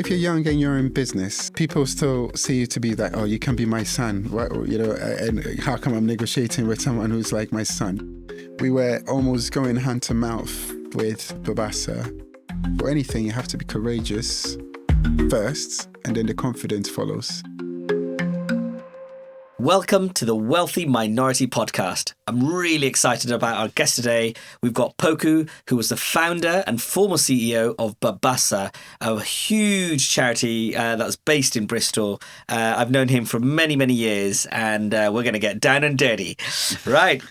if you're young and you're in business, people still see you to be like, oh, you can be my son. What, and how come I'm negotiating with someone who's like my son? We were almost going hand to mouth with Babbasa. For anything, you have to be courageous first, and then the confidence follows. Welcome to the Wealthy Minority Podcast. I'm really excited about our guest today. We've got Poku, who was the founder and former CEO of Babbasa, a huge charity that's based in Bristol. I've known him for many, many years, and we're going to get down and dirty. Right.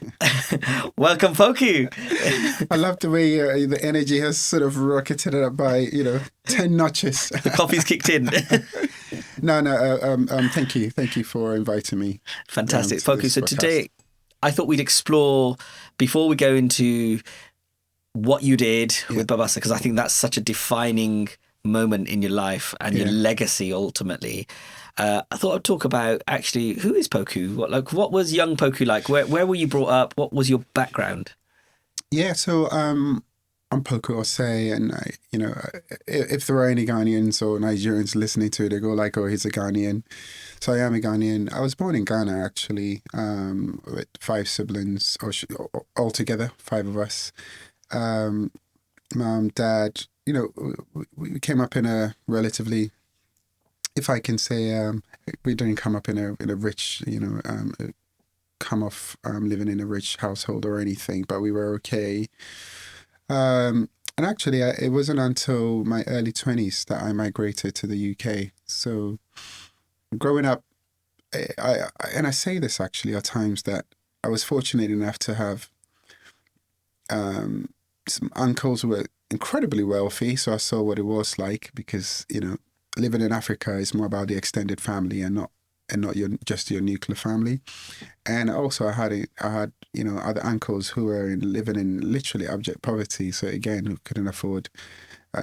Welcome, Poku. I love the way the energy has sort of rocketed up by, 10 notches. The coffee's kicked in. No, thank you. Thank you for inviting me. Fantastic. Poku, so today I thought we'd explore, before we go into what you did with Babbasa, because I think that's such a defining moment in your life and your legacy ultimately. I thought I'd talk about actually, who is Poku? What was young Poku like? Where were you brought up? What was your background? Yeah, so I'm Poku Osei, and if there are any Ghanaians or Nigerians listening to it, they go like, "Oh, he's a Ghanaian." So I am a Ghanaian. I was born in Ghana actually, with 5 siblings, or altogether 5 of us. Mom, dad. We came up in a relatively, if I can say, we didn't come up in a rich, come off living in a rich household or anything, but we were okay. And actually, it wasn't until my early 20s that I migrated to the UK. So growing up, I say this actually at times, that I was fortunate enough to have some uncles who were incredibly wealthy. So I saw what it was like, because, living in Africa is more about the extended family and not just your nuclear family. And also I had other uncles who were living in literally abject poverty, so again, who couldn't afford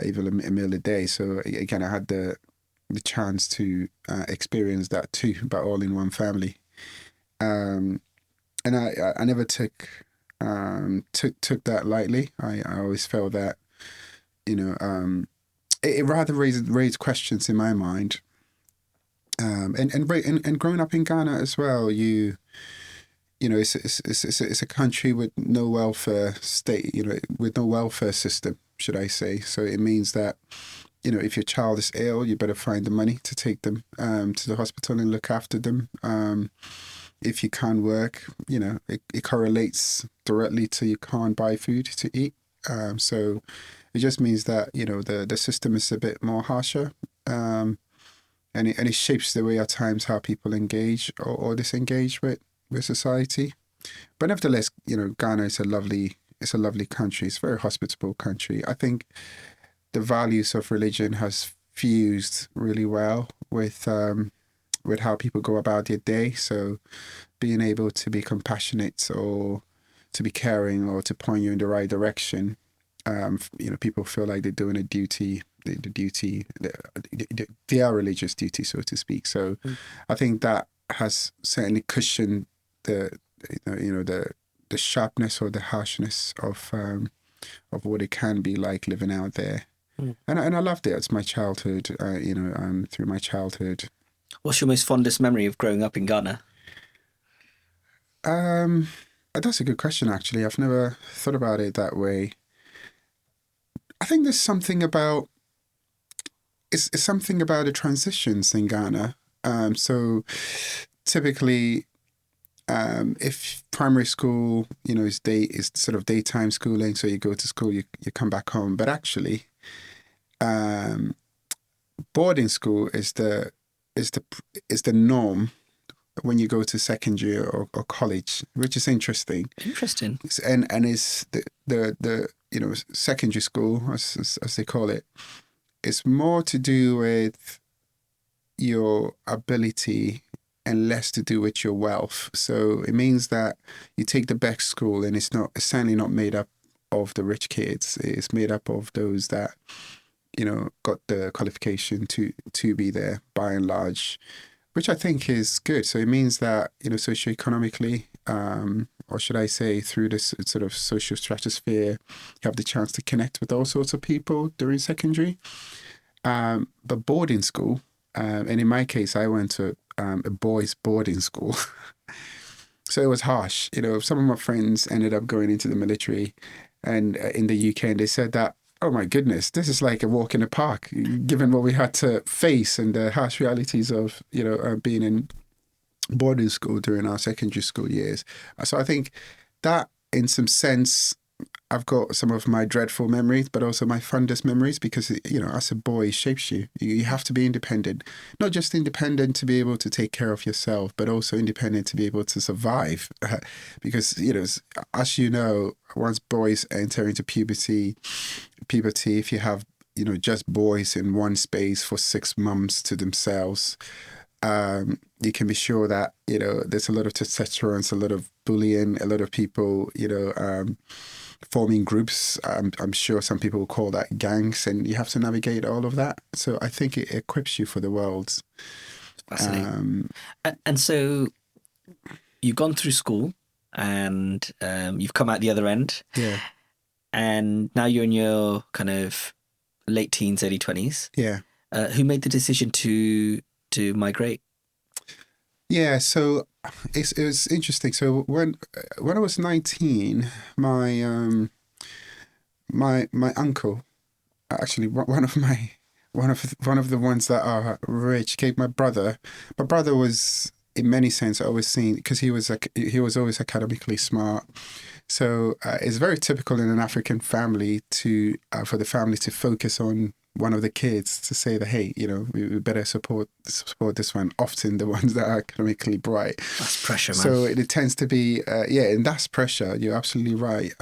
even a meal a day. So again, I had the chance to experience that too, but all in one family. And I never took that lightly. I always felt that it rather raised questions in my mind. And growing up in Ghana as well, it's a country with no welfare state, with no welfare system, should I say. So it means that, if your child is ill, you better find the money to take them to the hospital and look after them. If you can't work, it correlates directly to you can't buy food to eat. So it just means that, the system is a bit more harsher. And it shapes the way at times how people engage or disengage with society. But nevertheless, Ghana is a lovely country. It's a very hospitable country. I think the values of religion has fused really well with how people go about their day. So being able to be compassionate or to be caring or to point you in the right direction, people feel like they're doing a duty. Their religious duty, so to speak. So I think that has certainly cushioned the sharpness or the harshness of what it can be like living out there. And I loved it. It's my childhood. Through my childhood. What's your most fondest memory of growing up in Ghana? That's a good question. Actually, I've never thought about it that way. I think there's something about. It's something about the transitions in Ghana. So typically, if primary school, is sort of daytime schooling, so you go to school, you come back home. But actually, boarding school is the norm when you go to secondary or college, which is interesting. Interesting. And it's the secondary school, as they call it. It's more to do with your ability and less to do with your wealth. So it means that you take the best school, and it's certainly not made up of the rich kids. It's made up of those that, got the qualification to be there by and large, which I think is good. So it means that, socioeconomically, or should I say through this sort of social stratosphere, you have the chance to connect with all sorts of people during secondary. But boarding school, and in my case, I went to a boys' boarding school. So it was harsh. Some of my friends ended up going into the military and in the UK, and they said that, oh my goodness, this is like a walk in the park, given what we had to face and the harsh realities of, being in boarding school during our secondary school years. So I think that, in some sense, I've got some of my dreadful memories, but also my fondest memories, because, as a boy, it shapes you. You have to be independent, not just independent to be able to take care of yourself, but also independent to be able to survive. Because, as you know, once boys enter into puberty, if you have, just boys in one space for 6 months to themselves, you can be sure that, there's a lot of testosterone, a lot of bullying, a lot of people, forming groups. I'm sure some people will call that gangs, and you have to navigate all of that. So I think it equips you for the world. Fascinating. And so you've gone through school, and you've come out the other end. Yeah. And now you're in your kind of late teens, early 20s. Yeah. Who made the decision to migrate? Yeah, so it was interesting. So when I was 19, my my uncle, actually one of the ones that are rich, gave my brother. My brother was, in many sense, always seen, because he was always academically smart. So it's very typical in an African family for the family to focus on one of the kids, to say that, hey, we better support this one. Often the ones that are academically bright. That's pressure, man. So it tends to be, and that's pressure. You're absolutely right.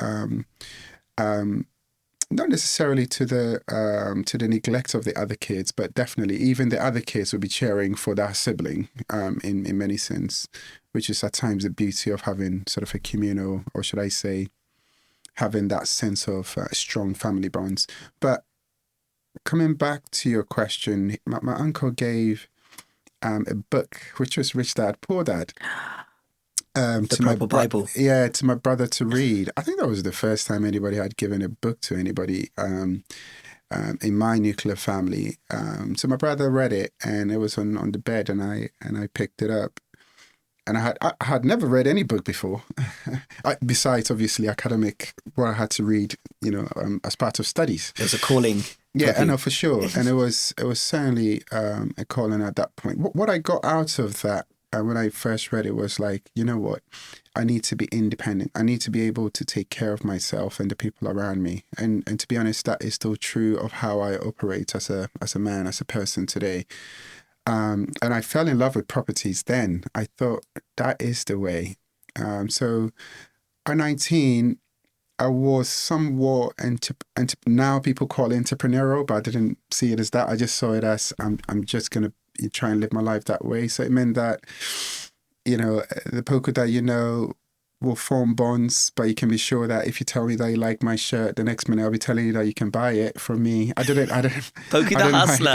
Not necessarily to the neglect of the other kids, but definitely even the other kids will be cheering for that sibling, in many sense, which is at times the beauty of having sort of a communal, or should I say, having that sense of strong family bonds. But coming back to your question, my uncle gave a book, which was Rich Dad, Poor Dad. The proper Bible. To my brother to read. I think that was the first time anybody had given a book to anybody in my nuclear family. So my brother read it, and it was on the bed, and I picked it up. And I had never read any book before, besides obviously academic, what I had to read, as part of studies. It was a calling. Yeah, I know for sure, and it was certainly a calling at that point. What I got out of that when I first read it was like, you know what, I need to be independent. I need to be able to take care of myself and the people around me. And to be honest, that is still true of how I operate as a man, as a person today. And I fell in love with properties then. I thought that is the way. So at 19, I was somewhat, now people call it entrepreneurial, but I didn't see it as that. I just saw it as I'm just going to try and live my life that way. So it meant that, the Poku that will form bonds, but you can be sure that if you tell me that you like my shirt, the next minute I'll be telling you that you can buy it from me. I didn't. Poku the hustler.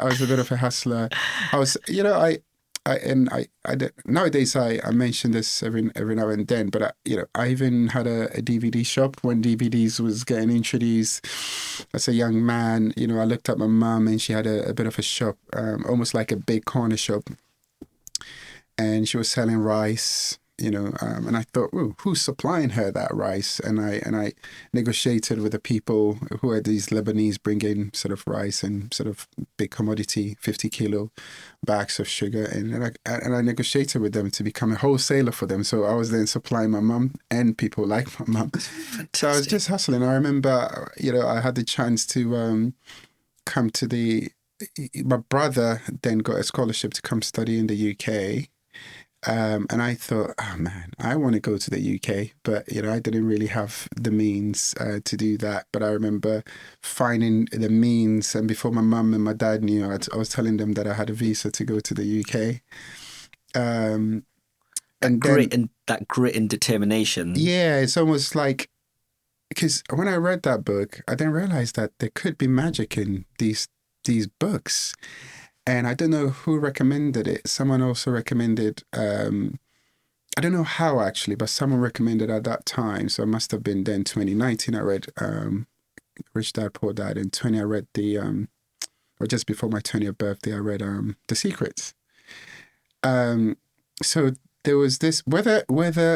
I was a bit of a hustler. I was, nowadays I mention this every now and then, but I even had a DVD shop when DVDs was getting introduced. As a young man, I looked at my mum, and she had a bit of a shop, almost like a big corner shop, and she was selling rice. And I thought, who's supplying her that rice? And I negotiated with the people who are these Lebanese bringing sort of rice and sort of big commodity 50-kilo bags of sugar, and I negotiated with them to become a wholesaler for them. So I was then supplying my mum and people like my mum. So I was just hustling. I remember, I had the chance to come to my brother then got a scholarship to come study in the UK. And I thought, oh man, I want to go to the UK, but I didn't really have the means to do that. But I remember finding the means, and before my mum and my dad knew, I was telling them that I had a visa to go to the UK. That grit and determination. Yeah, it's almost like, because when I read that book, I then realized that there could be magic in these books. And I don't know who recommended it. Someone also recommended, I don't know how actually, but someone recommended at that time. So it must have been then 2019. I read Rich Dad, Poor Dad. In 20, I read the or just before my 20th birthday, I read The Secret. So there was this, whether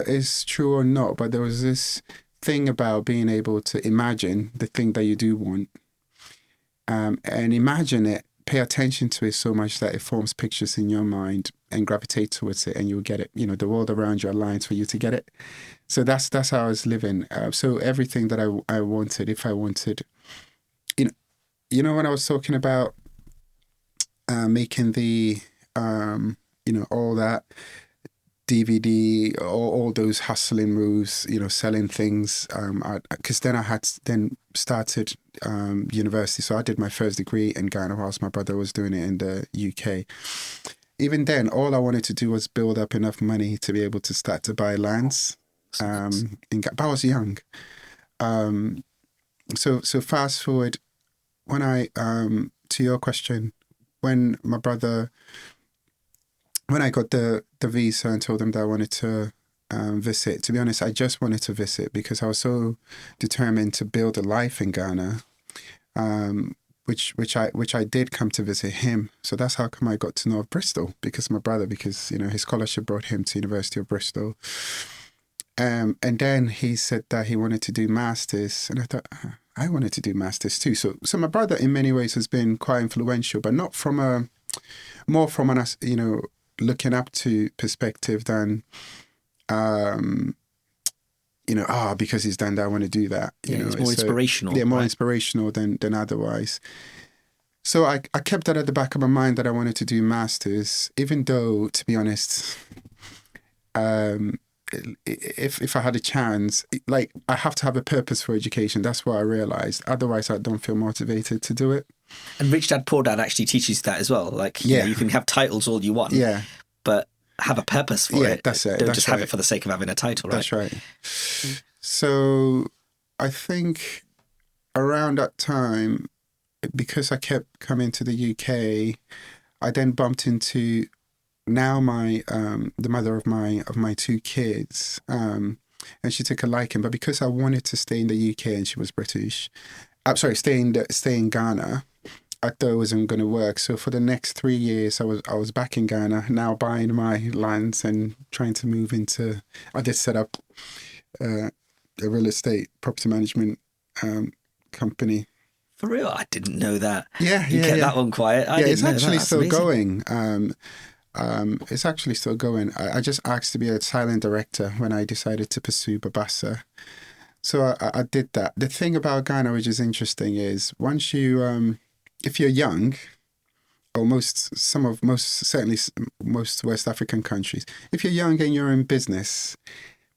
it's true or not, but there was this thing about being able to imagine the thing that you do want, and imagine it, pay attention to it so much that it forms pictures in your mind and gravitate towards it, and you'll get it. The world around you aligns for you to get it. So that's how I was living. So everything that I wanted, if I wanted, when I was talking about making the, all that DVD, all those hustling moves, selling things, because then I had started university. So I did my first degree in Ghana whilst my brother was doing it in the UK. Even then, all I wanted to do was build up enough money to be able to start to buy lands. But I was young. So fast forward, when I to your question, when I got the visa and told them that I wanted to visit, to be honest, I just wanted to visit because I was so determined to build a life in Ghana, which I did come to visit him. So that's how come I got to know of Bristol, because my brother, his scholarship brought him to University of Bristol. And then he said that he wanted to do masters, and I thought, I wanted to do masters too. So my brother in many ways has been quite influential, but not from more from an looking up to perspective than because he's done that, I want to do that. It's more inspirational. Yeah, more inspirational than otherwise. So I kept that at the back of my mind, that I wanted to do masters, even though, to be honest, if I had a chance, like, I have to have a purpose for education. That's what I realized. Otherwise, I don't feel motivated to do it. And Rich Dad Poor Dad actually teaches that as well. Like, you can have titles all you want, but have a purpose for it. That's it. Don't just have it for the sake of having a title, right? That's right. So I think around that time, because I kept coming to the UK, I then bumped into now the mother of my two kids, and she took a liking. But because I wanted to stay in the UK and she was British, stay in Ghana, I thought it wasn't going to work. So for the next 3 years, I was back in Ghana, now buying my lands and trying to move into. I did set up a real estate property management company. For real, I didn't know that. Yeah, you kept that one quiet. It's actually still going. It's actually still going. I just asked to be a silent director when I decided to pursue Babbasa. So I did that. The thing about Ghana, which is interesting, is once you, if you're young, or certainly most West African countries, if you're young and you're in business,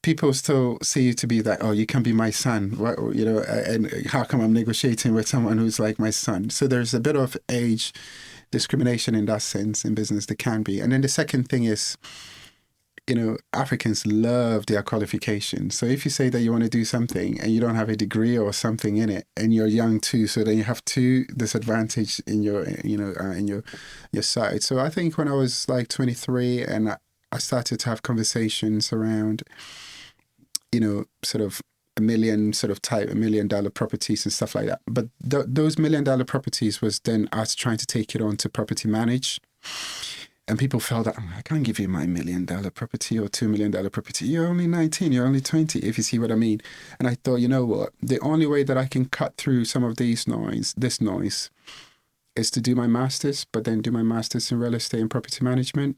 people still see you to be like, oh, you can be my son, and how come I'm negotiating with someone who's like my son? So there's a bit of age discrimination in that sense in business. There can be. And then the second thing is, Africans love their qualifications. So if you say that you want to do something and you don't have a degree or something in it, and you're young too, so then you have two disadvantage in your side. So I think when I was like 23 and I started to have conversations around, sort of $1 million properties and stuff like that. But those $1 million properties was then us trying to take it on to property manage. And people felt that, I can't give you my $1 million property or $2 million property. You're only 19, you're only 20, if you see what I mean. And I thought, you know what? The only way that I can cut through some of this noise, is to do my master's, but then do my master's in real estate and property management.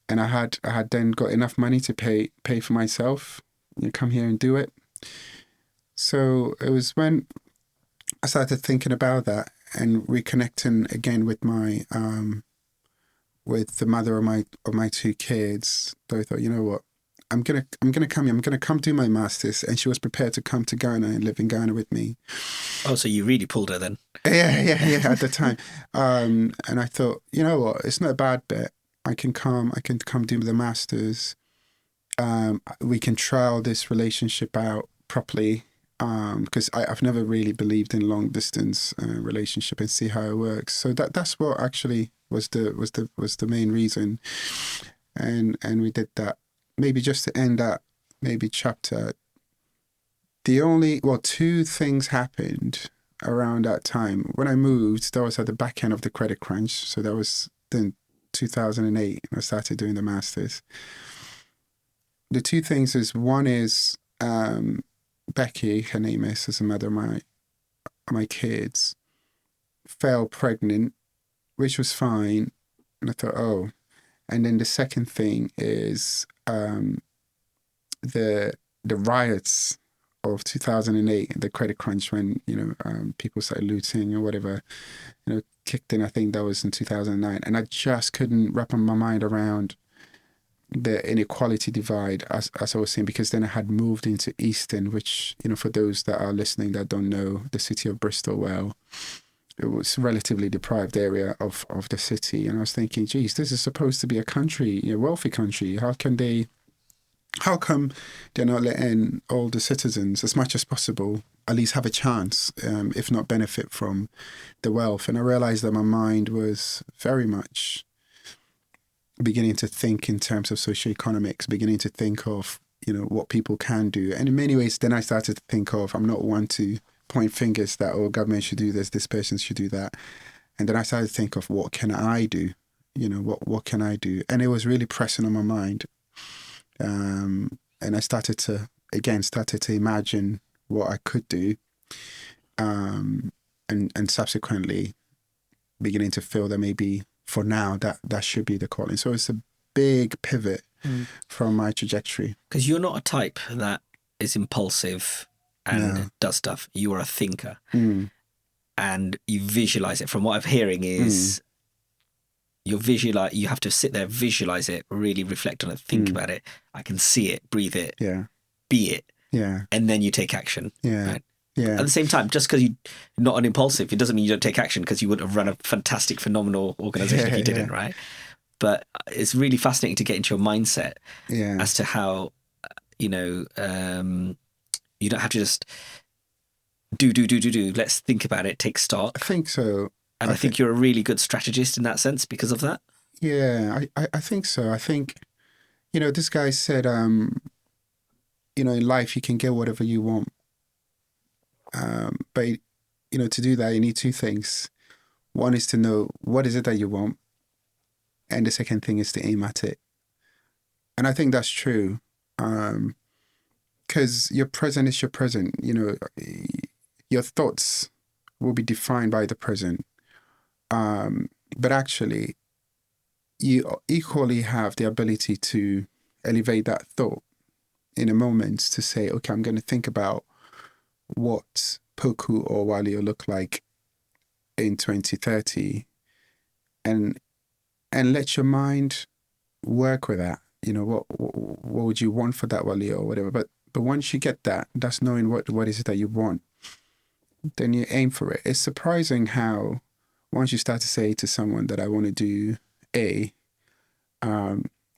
And I had then got enough money to pay for myself, come here and do it. So it was when I started thinking about that and reconnecting again with my with the mother of my two kids. So I thought, you know what, I'm gonna come do my masters, and she was prepared to come to Ghana and live in Ghana with me. Oh, so you really pulled her then? Yeah. At the time, and I thought, you know what, it's not a bad bet. I can come do the masters. We can trial this relationship out properly, because I've never really believed in long distance relationship, and see how it works. So that's what actually was the main reason, and we did that. Maybe just to end that chapter. Two things happened around that time. When I moved, that was at the back end of the credit crunch. So that was then 2008. I started doing the masters. The two things is, one is Becky, her name is the mother of my kids, fell pregnant, which was fine. And I thought, oh. And then the second thing is the riots of 2008, the credit crunch, when people started looting or whatever, kicked in. I think that was in 2009, and I just couldn't wrap my mind around the inequality divide, as I was saying, because then I had moved into Easton, which, for those that are listening that don't know the city of Bristol well, it was a relatively deprived area of the city. And I was thinking, geez, this is supposed to be a country, a wealthy country. How come they're not letting all the citizens, as much as possible, at least have a chance, if not benefit from the wealth? And I realized that my mind was very much beginning to think in terms of socioeconomics, beginning to think of, what people can do. And in many ways, then I started to think of, I'm not one to point fingers that, oh, government should do this person should do that. And then I started to think of, what can I do? What can I do? And it was really pressing on my mind. And I started to imagine what I could do, and subsequently beginning to feel that maybe for now that should be the calling. So it's a big pivot from my trajectory. Because you're not a type that is impulsive and does stuff. You are a thinker, and you visualize it. From what I'm hearing is you have to sit there, visualize it, really reflect on it, think about it. I can see it, breathe it, be it, and then you take action. Right? At the same time, just because you're not an impulsive, it doesn't mean you don't take action, because you wouldn't have run a fantastic, phenomenal organization if you didn't, right? But it's really fascinating to get into your mindset as to how, you don't have to just do. Let's think about it, take stock. I think so. And I think you're a really good strategist in that sense because of that. Yeah, I think so. I think, this guy said, in life you can get whatever you want. But, to do that, you need two things. One is to know what is it that you want. And the second thing is to aim at it. And I think that's true. Because your present is your present. Your thoughts will be defined by the present. But actually, you equally have the ability to elevate that thought in a moment to say, okay, I'm going to think about what Poku or Waliur look like in 2030, and let your mind work with that. What would you want for that Waliur or whatever? But once you get that, that's knowing what is it that you want, then you aim for it. It's surprising how once you start to say to someone that I want to do A,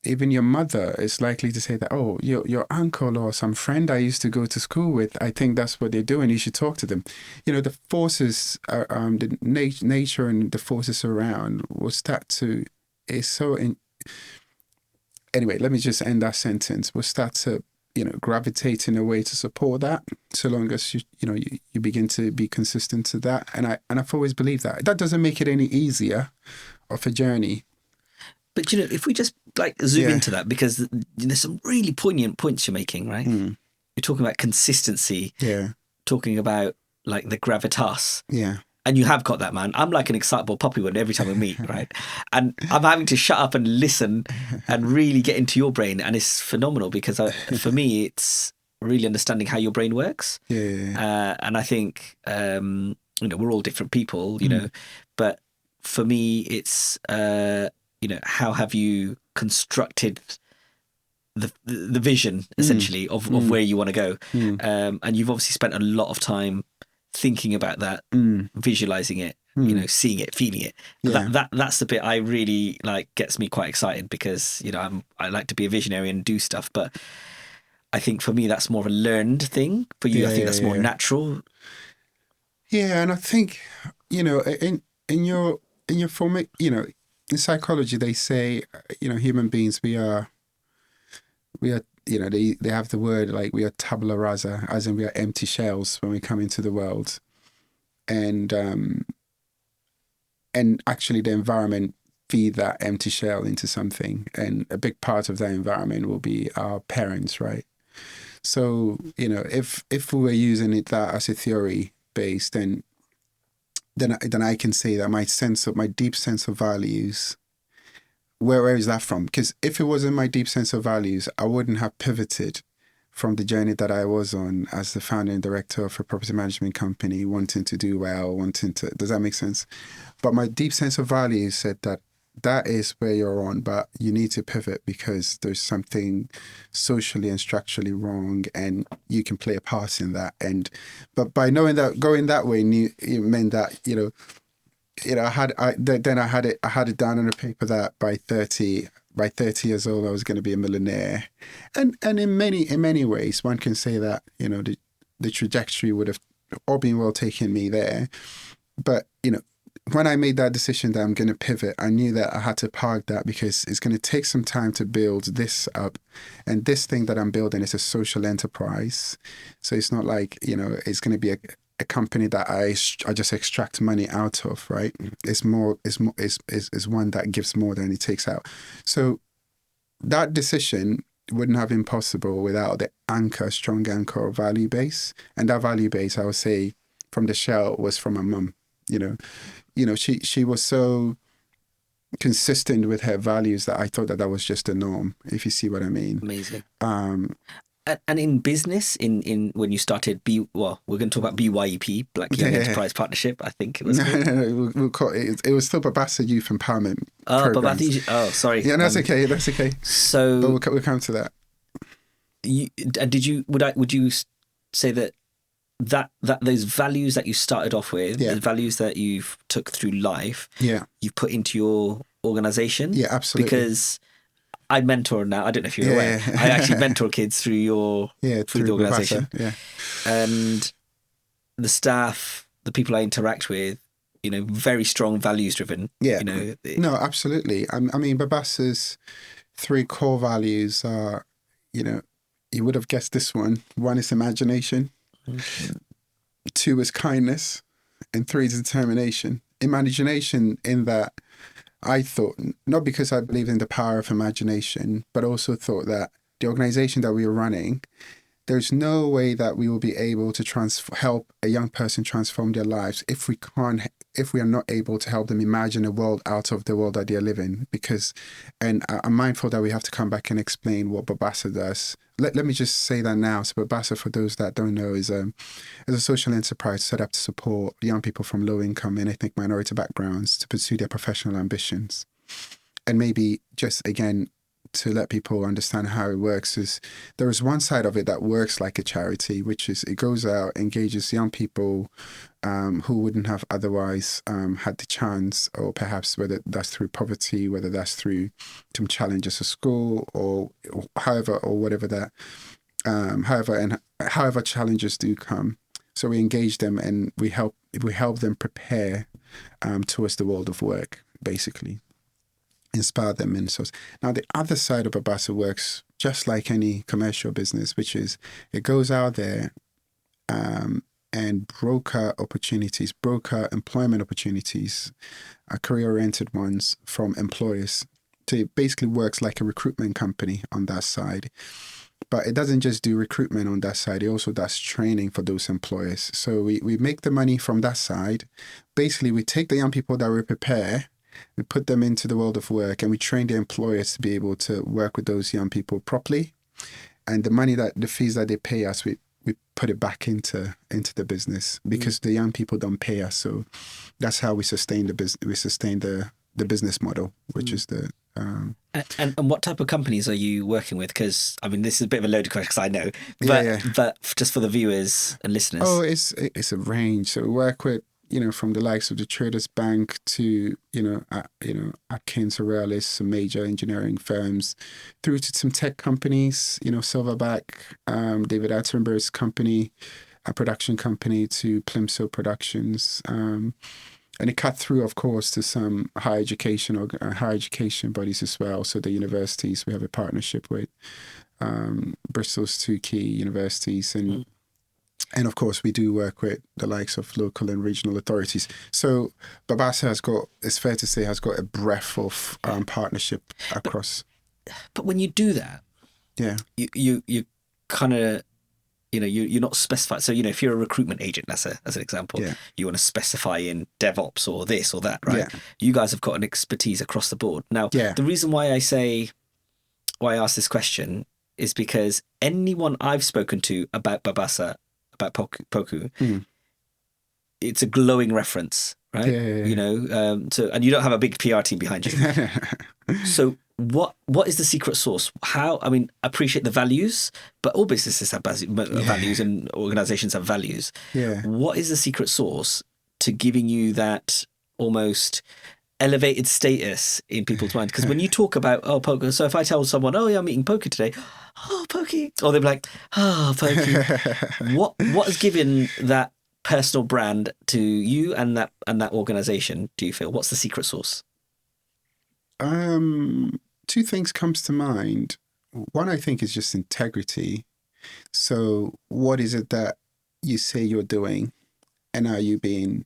even your mother is likely to say that, oh, your uncle or some friend I used to go to school with, I think that's what they're doing. You should talk to them. The forces, the nature and the forces around will start to, anyway, let me just end that sentence. We'll start to, gravitate in a way to support that, so long as you begin to be consistent to that. And I've always believed that. That doesn't make it any easier of a journey. But if we just zoom into that, because there's some really poignant points you're making, right? You're talking about consistency. Talking about the gravitas. And you have got that, man. I'm like an excitable puppy one every time we meet, right? And I'm having to shut up and listen and really get into your brain. And it's phenomenal because for me, it's really understanding how your brain works. And I think, we're all different people, but for me, it's, how have you constructed the vision, essentially, of where you want to go? And you've obviously spent a lot of time thinking about that, visualizing it, seeing it, feeling it. That's the bit I really gets me quite excited, because I like to be a visionary and do stuff, but I think for me that's more of a learned thing. For you, I think that's more natural. And I think in your form, in psychology they say human beings, we are they have the word we are tabula rasa, as in we are empty shells when we come into the world. and actually the environment feed that empty shell into something. And a big part of that environment will be our parents, right? So, if we were using that as a theory base, then I can say that my deep sense of values, where is that from? Because if it wasn't my deep sense of values, I wouldn't have pivoted from the journey that I was on as the founder and director of a property management company, wanting to do well, does that make sense? But my deep sense of values said that is where you're on, but you need to pivot because there's something socially and structurally wrong, and you can play a part in that. But by knowing that, going that way, it meant that I had it down on the paper that by 30 years old I was going to be a millionaire, and in many ways one can say that the trajectory would have all been well taken me there, but when I made that decision that I'm going to pivot, I knew that I had to park that because it's going to take some time to build this up. And this thing that I'm building is a social enterprise. So it's not like, it's going to be a company that I just extract money out of, right? It's one that gives more than it takes out. So that decision wouldn't have been possible without the strong anchor of value base. And that value base, I would say, from the shell was from my mum. She was so consistent with her values that I thought that was just the norm, if you see what I mean. Amazing. And in business, in when you started we're going to talk about BYEP, Black Young Enterprise Partnership, I think it was. No, we'll call it was still Babbasa Youth Empowerment. Babbasa. Sorry. Yeah, that's okay. That's okay. So, but we'll come to that. Would you say that those values that you started off with, the values that you've took through life, you've put into your organization? Yeah, absolutely. Because I mentor now. I don't know if you're aware. I actually mentor kids through through the organization. Babbasa, and the staff, the people I interact with, very strong values driven. Yeah. No, absolutely. I mean, Babbasa's 3 core values are, you would have guessed this one. 1 is imagination. 2 is kindness, and 3 is determination. Imagination, in that I thought, not because I believe in the power of imagination, but also thought that the organization that we were running, there's no way that we will be able to help a young person transform their lives if we are not able to help them imagine a world out of the world that they're living. And I'm mindful that we have to come back and explain what Babbasa does. Let me just say that now. So Babbasa, for those that don't know, is a social enterprise set up to support young people from low income and ethnic minority backgrounds to pursue their professional ambitions. And maybe just, again, to let people understand how it works, is there is one side of it that works like a charity, which is it goes out, engages young people who wouldn't have otherwise had the chance, or perhaps whether that's through poverty, whether that's through some challenges at school, or however challenges do come. So we engage them and we help them prepare towards the world of work, basically. Inspire them in source. Now, the other side of Babbasa works just like any commercial business, which is it goes out there and broker employment opportunities, career-oriented ones from employers. So it basically works like a recruitment company on that side. But it doesn't just do recruitment on that side. It also does training for those employers. So we make the money from that side. Basically, we take the young people that we prepare, we put them into the world of work, and we train the employers to be able to work with those young people properly. And the fees that they pay us, we put it back into the business, because the young people don't pay us. So that's how we sustain the business. We sustain the business model, which is the. And what type of companies are you working with? Because I mean, this is a bit of a loaded question, because I know, but just for the viewers and listeners. Oh, it's a range. So we work with, from the likes of the Traders Bank to, Atkins, Aurelis, some major engineering firms, through to some tech companies, Silverback, David Attenborough's company, a production company, to Plimsoll Productions. And it cut through, of course, to some higher education bodies as well. So the universities, we have a partnership with Bristol's 2 key universities, and And of course, we do work with the likes of local and regional authorities. So Babbasa has got, it's fair to say, has got a breadth of partnership across. But when you do that, Yeah. you kind of, you're not specified. So, if you're a recruitment agent, as an example, Yeah. you want to specify in DevOps or this or that, right? Yeah. You guys have got an expertise across the board. Now, Yeah. the reason why I ask this question is because anyone I've spoken to about Babbasa, about Poku, it's a glowing reference, right? Yeah. So, and you don't have a big PR team behind you. So what is the secret sauce? I appreciate the values, but all businesses have values and organizations have values. Yeah. What is the secret sauce to giving you that almost elevated status in people's minds? Because when you talk about, Poku, so if I tell someone, oh yeah, I'm meeting Poku today, oh, Poku, or they'll be like, oh, Poku. What has given that personal brand to you and that organization, do you feel? What's the secret sauce? Two things comes to mind. One, I think, is just integrity. So what is it that you say you're doing, and are you being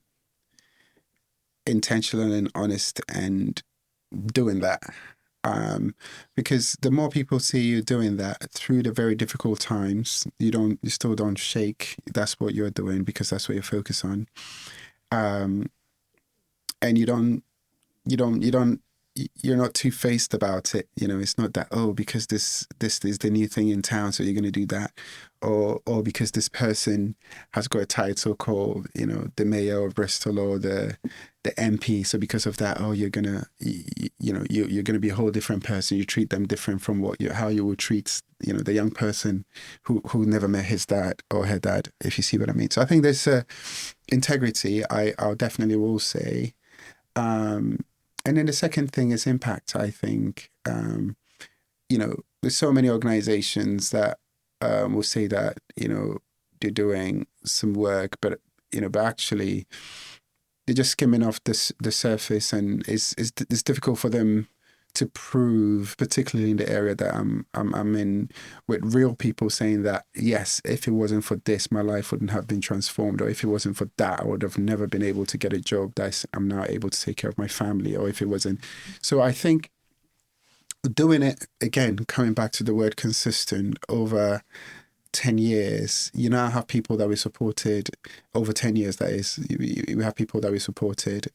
intentional and honest and doing that? Because the more people see you doing that through the very difficult times, you still don't shake. That's what you're doing because that's what you're focused on. And you're not two-faced about it. It's not that, because this is the new thing in town, so you're going to do that, or because this person has got a title called, the mayor of Bristol or the MP, so because of that, you're gonna, you're gonna be a whole different person. You treat them different from how you would treat, the young person who never met his dad or her dad, if you see what I mean. So I think there's integrity. I'll definitely will say. And then the second thing is impact, I think. There's so many organizations that will say that, they're doing some work, but actually they're just skimming off the surface, and it's difficult for them to prove, particularly in the area that I'm in, with real people saying that, yes, if it wasn't for this, my life wouldn't have been transformed, or if it wasn't for that, I would have never been able to get a job that I'm now able to take care of my family, or if it wasn't. So I think doing it, again, coming back to the word consistent, over 10 years, you now have people that we supported over 10 years, that is, we have people that we supported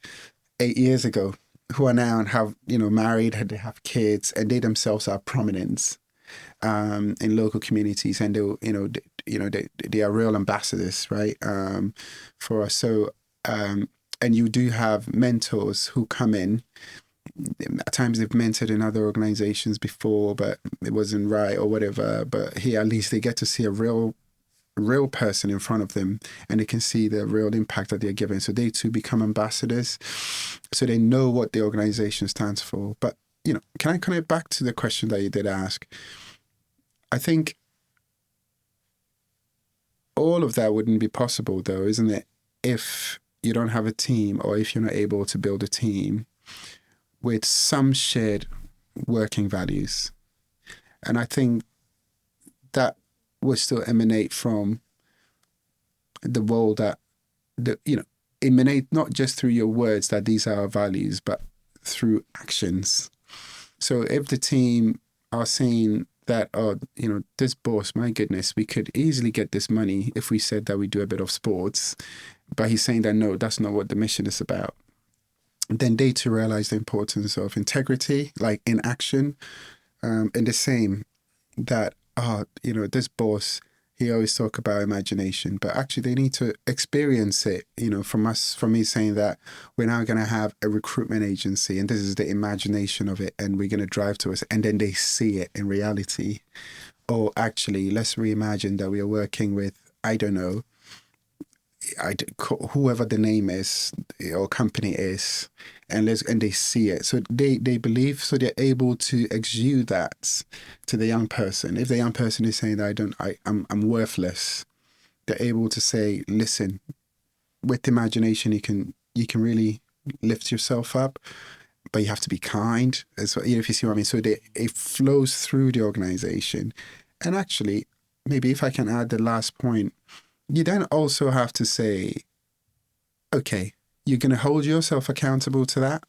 8 years ago who are now and have, married, they have kids, and they themselves are prominent in local communities, and they are real ambassadors, right, for us. So, and you do have mentors who come in. At times they've mentored in other organizations before, but it wasn't right or whatever. But here, at least they get to see a real person in front of them, and they can see the real impact that they're giving. So they too become ambassadors, so they know what the organization stands for. But, can I connect back to the question that you did ask? I think all of that wouldn't be possible, though, isn't it, if you don't have a team, or if you're not able to build a team with some shared working values. And I think that would still emanate from the role that, emanate not just through your words that these are our values, but through actions. So if the team are saying that, this boss, my goodness, we could easily get this money if we said that we do a bit of sports, but he's saying that, no, that's not what the mission is about. Then they too realize the importance of integrity, like in action, and the same that, this boss, he always talk about imagination, but actually they need to experience it, from me saying that we're now going to have a recruitment agency, and this is the imagination of it, and we're going to drive towards it, and then they see it in reality. Or actually, let's reimagine that we are working with, I don't know, whoever the name is or company is, and they see it, so they believe, so they're able to exude that to the young person. If the young person is saying that I'm worthless, they're able to say, listen, with imagination you can really lift yourself up, but you have to be kind as well, if you see what I mean. So it flows through the organization. And actually, maybe if I can add the last point, you then also have to say, okay, you're going to hold yourself accountable to that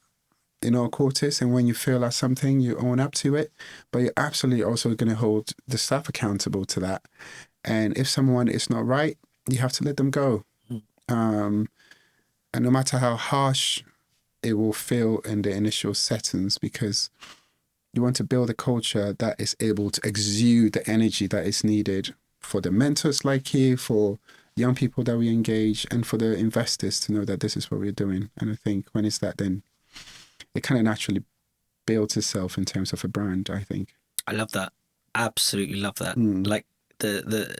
in all quarters. And when you feel like something, you own up to it. But you're absolutely also going to hold the staff accountable to that. And if someone is not right, you have to let them go. And no matter how harsh it will feel in the initial settings, because you want to build a culture that is able to exude the energy that is needed for the mentors like you, for young people that we engage, and for the investors to know that this is what we're doing. And I think when it's that, then it kind of naturally builds itself in terms of a brand, I think. I love that. Absolutely love that. Like the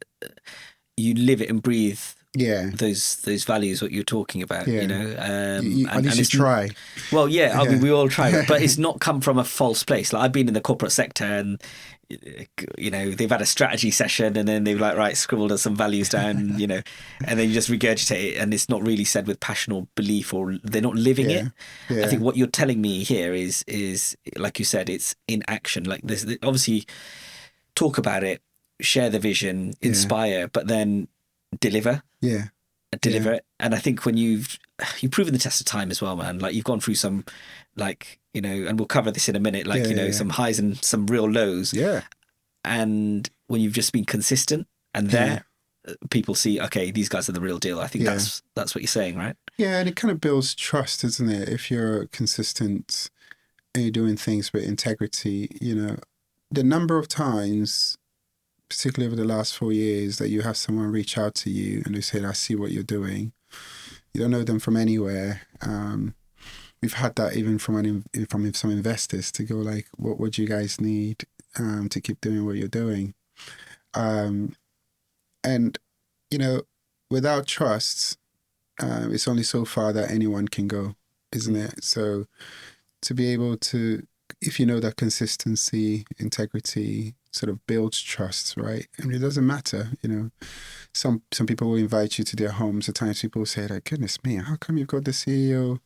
you live it and breathe those values, what you're talking about, you know. At least you try. Well, yeah, I mean, we all try, but it's not come from a false place. Like I've been in the corporate sector, and you know, they've had a strategy session, and then they've like, right, scribbled some values down, you know, and then you just regurgitate it, and it's not really said with passion or belief, or they're not living it. I think what you're telling me here is like you said, it's in action. Like this, obviously, talk about it, share the vision, inspire, but then deliver it. And I think when you've proven the test of time as well, man, like you've gone through some, like, you know, and we'll cover this in a minute, like, you know, some highs and some real lows, and when you've just been consistent and there, people see, okay, these guys are the real deal. I think that's what you're saying, right? And it kind of builds trust, isn't it? If you're consistent and you're doing things with integrity, you know, the number of times, particularly over the last 4 years, that you have someone reach out to you and they say, I see what you're doing. You don't know them from anywhere. We've had that even from some investors to go like, what would you guys need to keep doing what you're doing? And, you know, without trust, it's only so far that anyone can go, isn't it? So to be able to, if you know that consistency, integrity sort of builds trust, right? And it doesn't matter, you know, some people will invite you to their homes. At times people say like, goodness me, how come you've got the CEO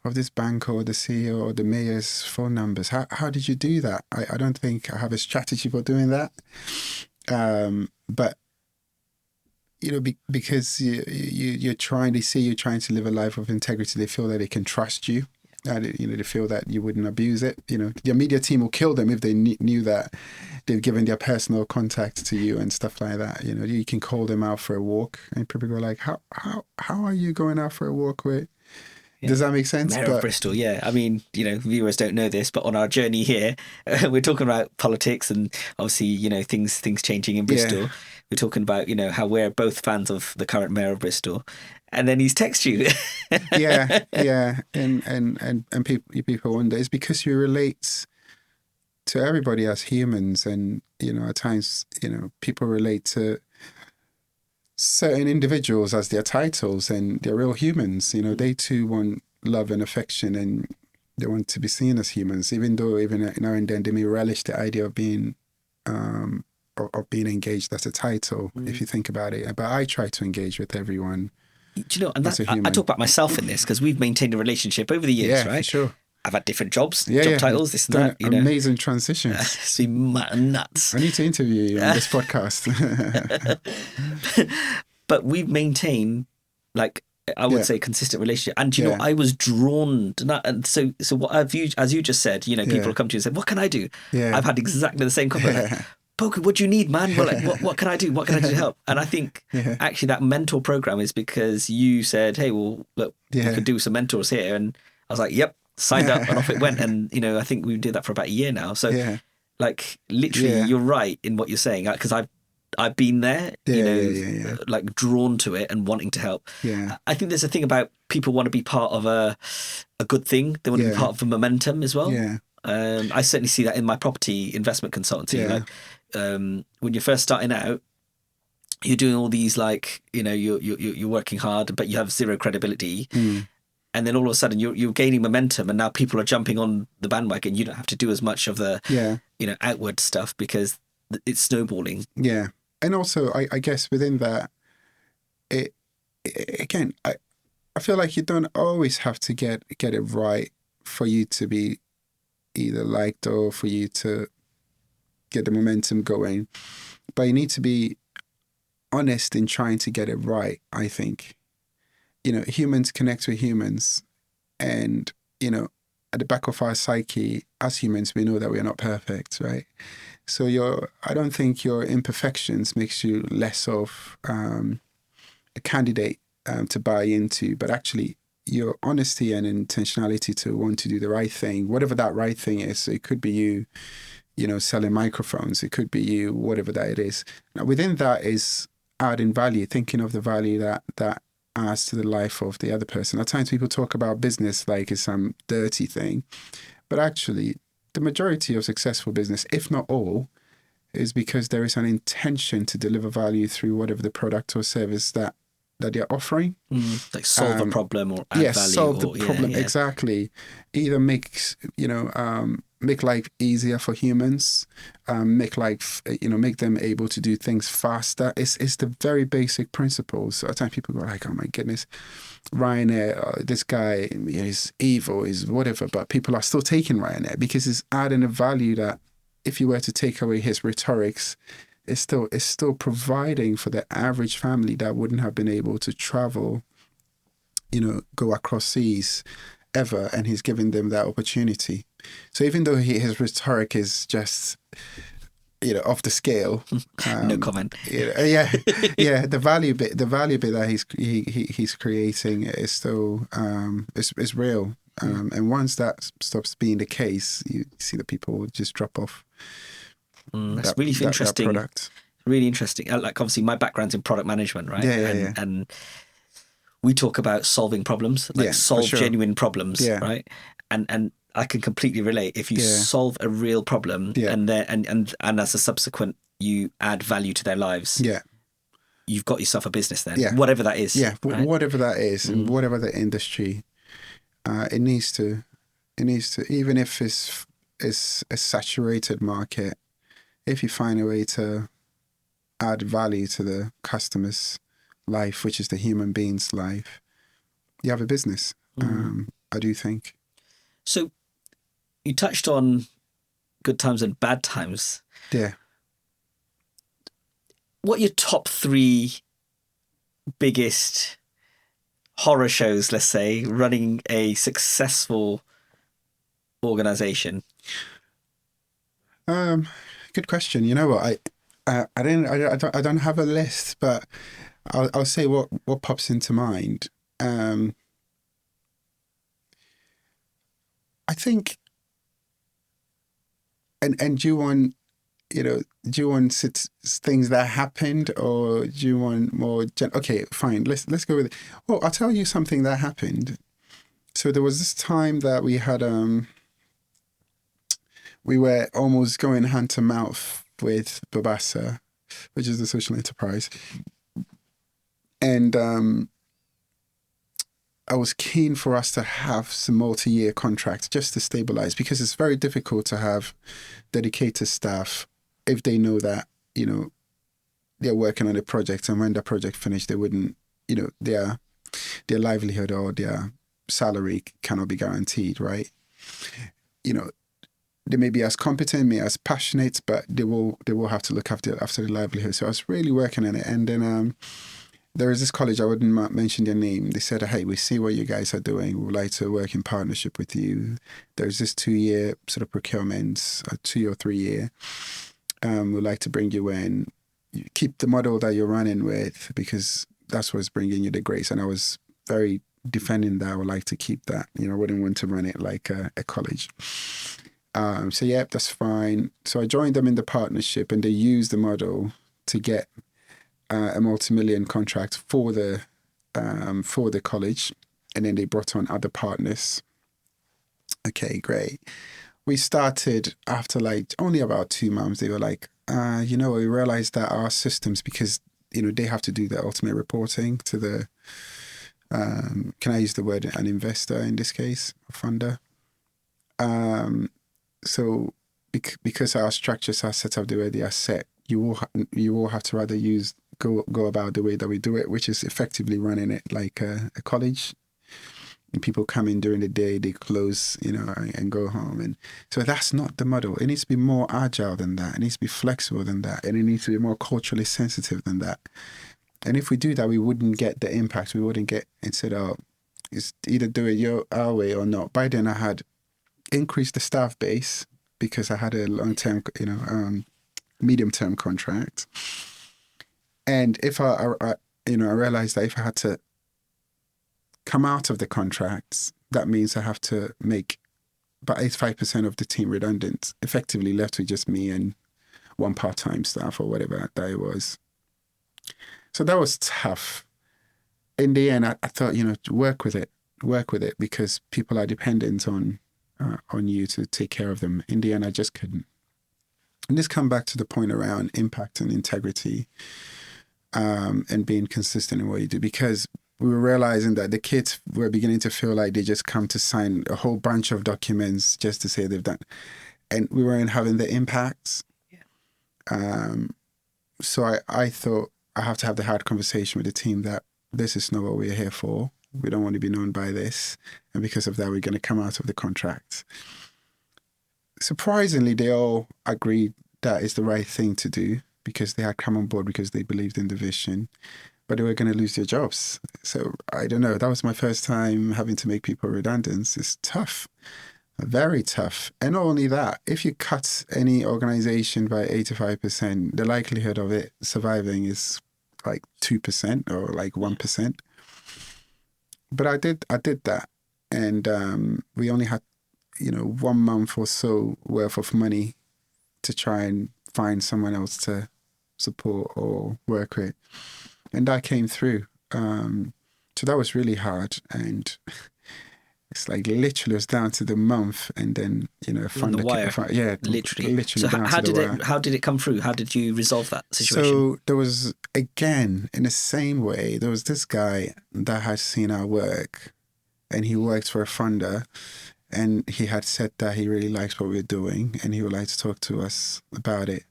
of this bank or the CEO or the mayor's phone numbers? How did you do that? I don't think I have a strategy for doing that. But, you know, because you're trying to live a life of integrity, they feel that they can trust you. You know, they feel that you wouldn't abuse it. You know, your media team will kill them if they knew that they've given their personal contacts to you and stuff like that. You know, you can call them out for a walk, and people go like, "How are you going out for a walk with?" Does that make sense? Mayor of Bristol, I mean, you know, viewers don't know this, but on our journey here, we're talking about politics and obviously, you know, things changing in Bristol. We're talking about, you know, how we're both fans of the current mayor of Bristol. And then he's text you. And people wonder, it's because you relate to everybody as humans, and you know, at times, you know, people relate to certain individuals as their titles, and they're real humans. You know, they too want love and affection, and they want to be seen as humans, even though even now and then they may relish the idea of being engaged as a title, if you think about it. But I try to engage with everyone. Do you know, and I talk about myself in this because we've maintained a relationship over the years, right? For sure. I've had different jobs, job titles, this and that. You amazing transitions. It's been nuts. I need to interview you on this podcast. But we've maintained, like, I would say, consistent relationship. And you know, I was drawn to that. And so what as you just said, you know, people come to you and say, "What can I do?" I've had exactly the same comment. Like, Poku, what do you need, man? Well, like, what can I do? What can I do to help? And I think actually that mentor program is because you said, hey, well, look, we could do some mentors here. And I was like, yep, signed up, and off it went. And, you know, I think we did that for about a year now. So like literally you're right in what you're saying, because I've been there, you know, like drawn to it and wanting to help. I think there's a thing about people want to be part of a good thing. They want to be part of a momentum as well. I certainly see that in my property investment consultancy. Like, when you're first starting out, you're doing all these, like, you know, you're working hard, but you have zero credibility. And then all of a sudden you're gaining momentum, and now people are jumping on the bandwagon. You don't have to do as much of the, you know, outward stuff because it's snowballing. And also, I guess within that, again, I feel like you don't always have to get it right for you to be either liked or for you to get the momentum going. But you need to be honest in trying to get it right, I think. Humans connect with humans, and, at the back of our psyche, as humans, we know that we're not perfect, right? So I don't think your imperfections makes you less of a candidate to buy into, but actually your honesty and intentionality to want to do the right thing, whatever that right thing is. So it could be you, selling microphones. It could be you, whatever that it is. Now, within that is adding value, thinking of the value that adds to the life of the other person. At times people talk about business like it's some dirty thing, but actually the majority of successful business, if not all, is because there is an intention to deliver value through whatever the product or service that you're offering. Like solve a problem or add value. Solve the problem. Exactly. Either make life easier for humans, make them able to do things faster. It's the very basic principles. So at times people go like, oh my goodness, Ryanair, this guy is evil, is whatever, but people are still taking Ryanair because it's adding a value that, if you were to take away his rhetorics, it's still providing for the average family that wouldn't have been able to travel, go across seas ever, and he's giving them that opportunity. So even though his rhetoric is just, off the scale, no comment. The value bit that he's creating is still is real. And once that stops being the case, you see that people just drop off. That's really interesting. That product. Really interesting. Like, obviously my background's in product management, right? And we talk about solving problems, solve genuine problems, right? And I can completely relate. If you solve a real problem and as a subsequent you add value to their lives, you've got yourself a business then, whatever that is. Right? Whatever that is, and whatever the industry, it needs to, even if it's a saturated market, if you find a way to add value to the customer's life, which is the human being's life, you have a business. I do think. So you touched on good times and bad times. Yeah. What are your top 3 biggest horror shows, let's say, running a successful organization? Good question. You know what? I don't have a list, but I'll say what pops into mind. I think, and do you want, things that happened, or do you want more? Okay, fine. Let's go with it. Well, I'll tell you something that happened. So there was this time that we had we were almost going hand to mouth with Babbasa, which is the social enterprise. And I was keen for us to have some multi-year contracts just to stabilize, because it's very difficult to have dedicated staff if they know that, they're working on a project, and when the project finished, they wouldn't, their livelihood or their salary cannot be guaranteed, right? They may be as competent, may as passionate, but they will have to look after the livelihood. So I was really working on it. And then there is this college, I wouldn't mention their name. They said, hey, we see what you guys are doing. We would like to work in partnership with you. There's this 2-year sort of procurement, a 2 or 3 year. We'd like to bring you in. You keep the model that you're running with, because that's what's bringing you the grace. And I was very defending that. I would like to keep that. I wouldn't want to run it like a college. So yeah, that's fine. So I joined them in the partnership, and they used the model to get a multi-million contract for the college, and then they brought on other partners. Okay, great. We started after like only about 2 months. They were like, we realized that our systems, because they have to do the ultimate reporting to the can I use the word an investor in this case, a funder. So because our structures are set up the way they are set, you will have to rather go about the way that we do it, which is effectively running it like a college. And people come in during the day, they close, and go home. And so that's not the model. It needs to be more agile than that. It needs to be flexible than that. And it needs to be more culturally sensitive than that. And if we do that, we wouldn't get the impact. We wouldn't get, instead of, it's either do it our way or not. By then I had increased the staff base because I had a long-term, medium-term contract. And if I realized that if I had to come out of the contracts, that means I have to make about 85% of the team redundant, effectively left with just me and one part-time staff or whatever that it was. So that was tough. In the end, I thought, work with it because people are dependent on you to take care of them. In the end, I just couldn't. And this come back to the point around impact and integrity, and being consistent in what you do, because we were realizing that the kids were beginning to feel like they just come to sign a whole bunch of documents just to say they've done, and we weren't having the impacts. Yeah. So I thought I have to have the hard conversation with the team that this is not what we're here for. We don't want to be known by this. And because of that, we're going to come out of the contract. Surprisingly, they all agreed that is the right thing to do because they had come on board because they believed in the vision, but they were going to lose their jobs. So I don't know. That was my first time having to make people redundant. It's tough, very tough. And not only that, if you cut any organization by 85%, the likelihood of it surviving is like 2% or like 1%. But I did that. And we only had, 1 month or so worth of money to try and find someone else to support or work with. And that came through. So that was really hard. And it's like literally it was down to the month, and then, on the wire. Literally so down how to the wire. How did it come through? How did you resolve that situation? So there was, again, in the same way, there was this guy that had seen our work, and he worked for a funder, and he had said that he really likes what we're doing and he would like to talk to us about it.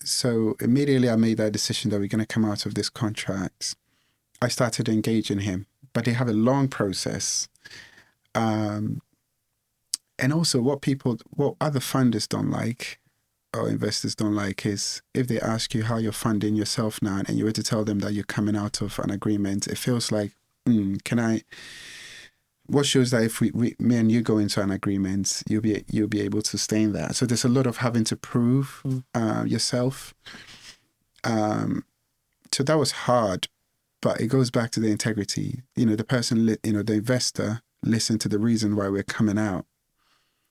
So immediately I made that decision that we're going to come out of this contract. I started engaging him, but they have a long process. And also what other funders don't like or investors don't like is if they ask you how you're funding yourself now and you were to tell them that you're coming out of an agreement, it feels like, what shows that if me and you go into an agreement, you'll be able to sustain that. So there's a lot of having to prove yourself. So that was hard, but it goes back to the integrity. The person, the investor listened to the reason why we're coming out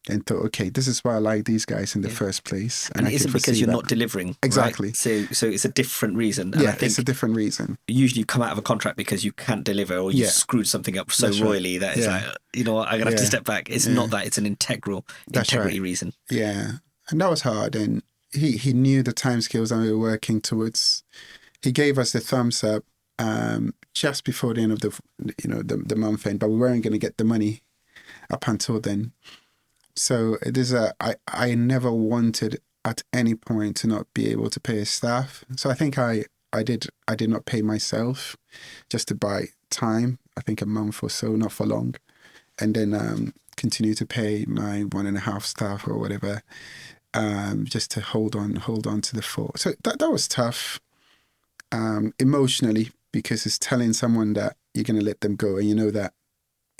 and thought, okay, this is why I like these guys in the first place. And it isn't because you're not delivering. Exactly. Right? So it's a different reason. And yeah, I think it's a different reason. Usually you come out of a contract because you can't deliver or you screwed something up so royally that it's like, I'm going to have to step back. It's not that. It's an integrity reason. Yeah. And that was hard. And he knew the timescales that we were working towards. He gave us the thumbs up just before the end of the month end, but we weren't going to get the money up until then. So it is I never wanted at any point to not be able to pay his staff. So I think I did not pay myself just to buy time, I think a month or so, not for long. And then continue to pay my 1.5 staff or whatever, just to hold on to the fort. So that was tough emotionally, because it's telling someone that you're going to let them go and that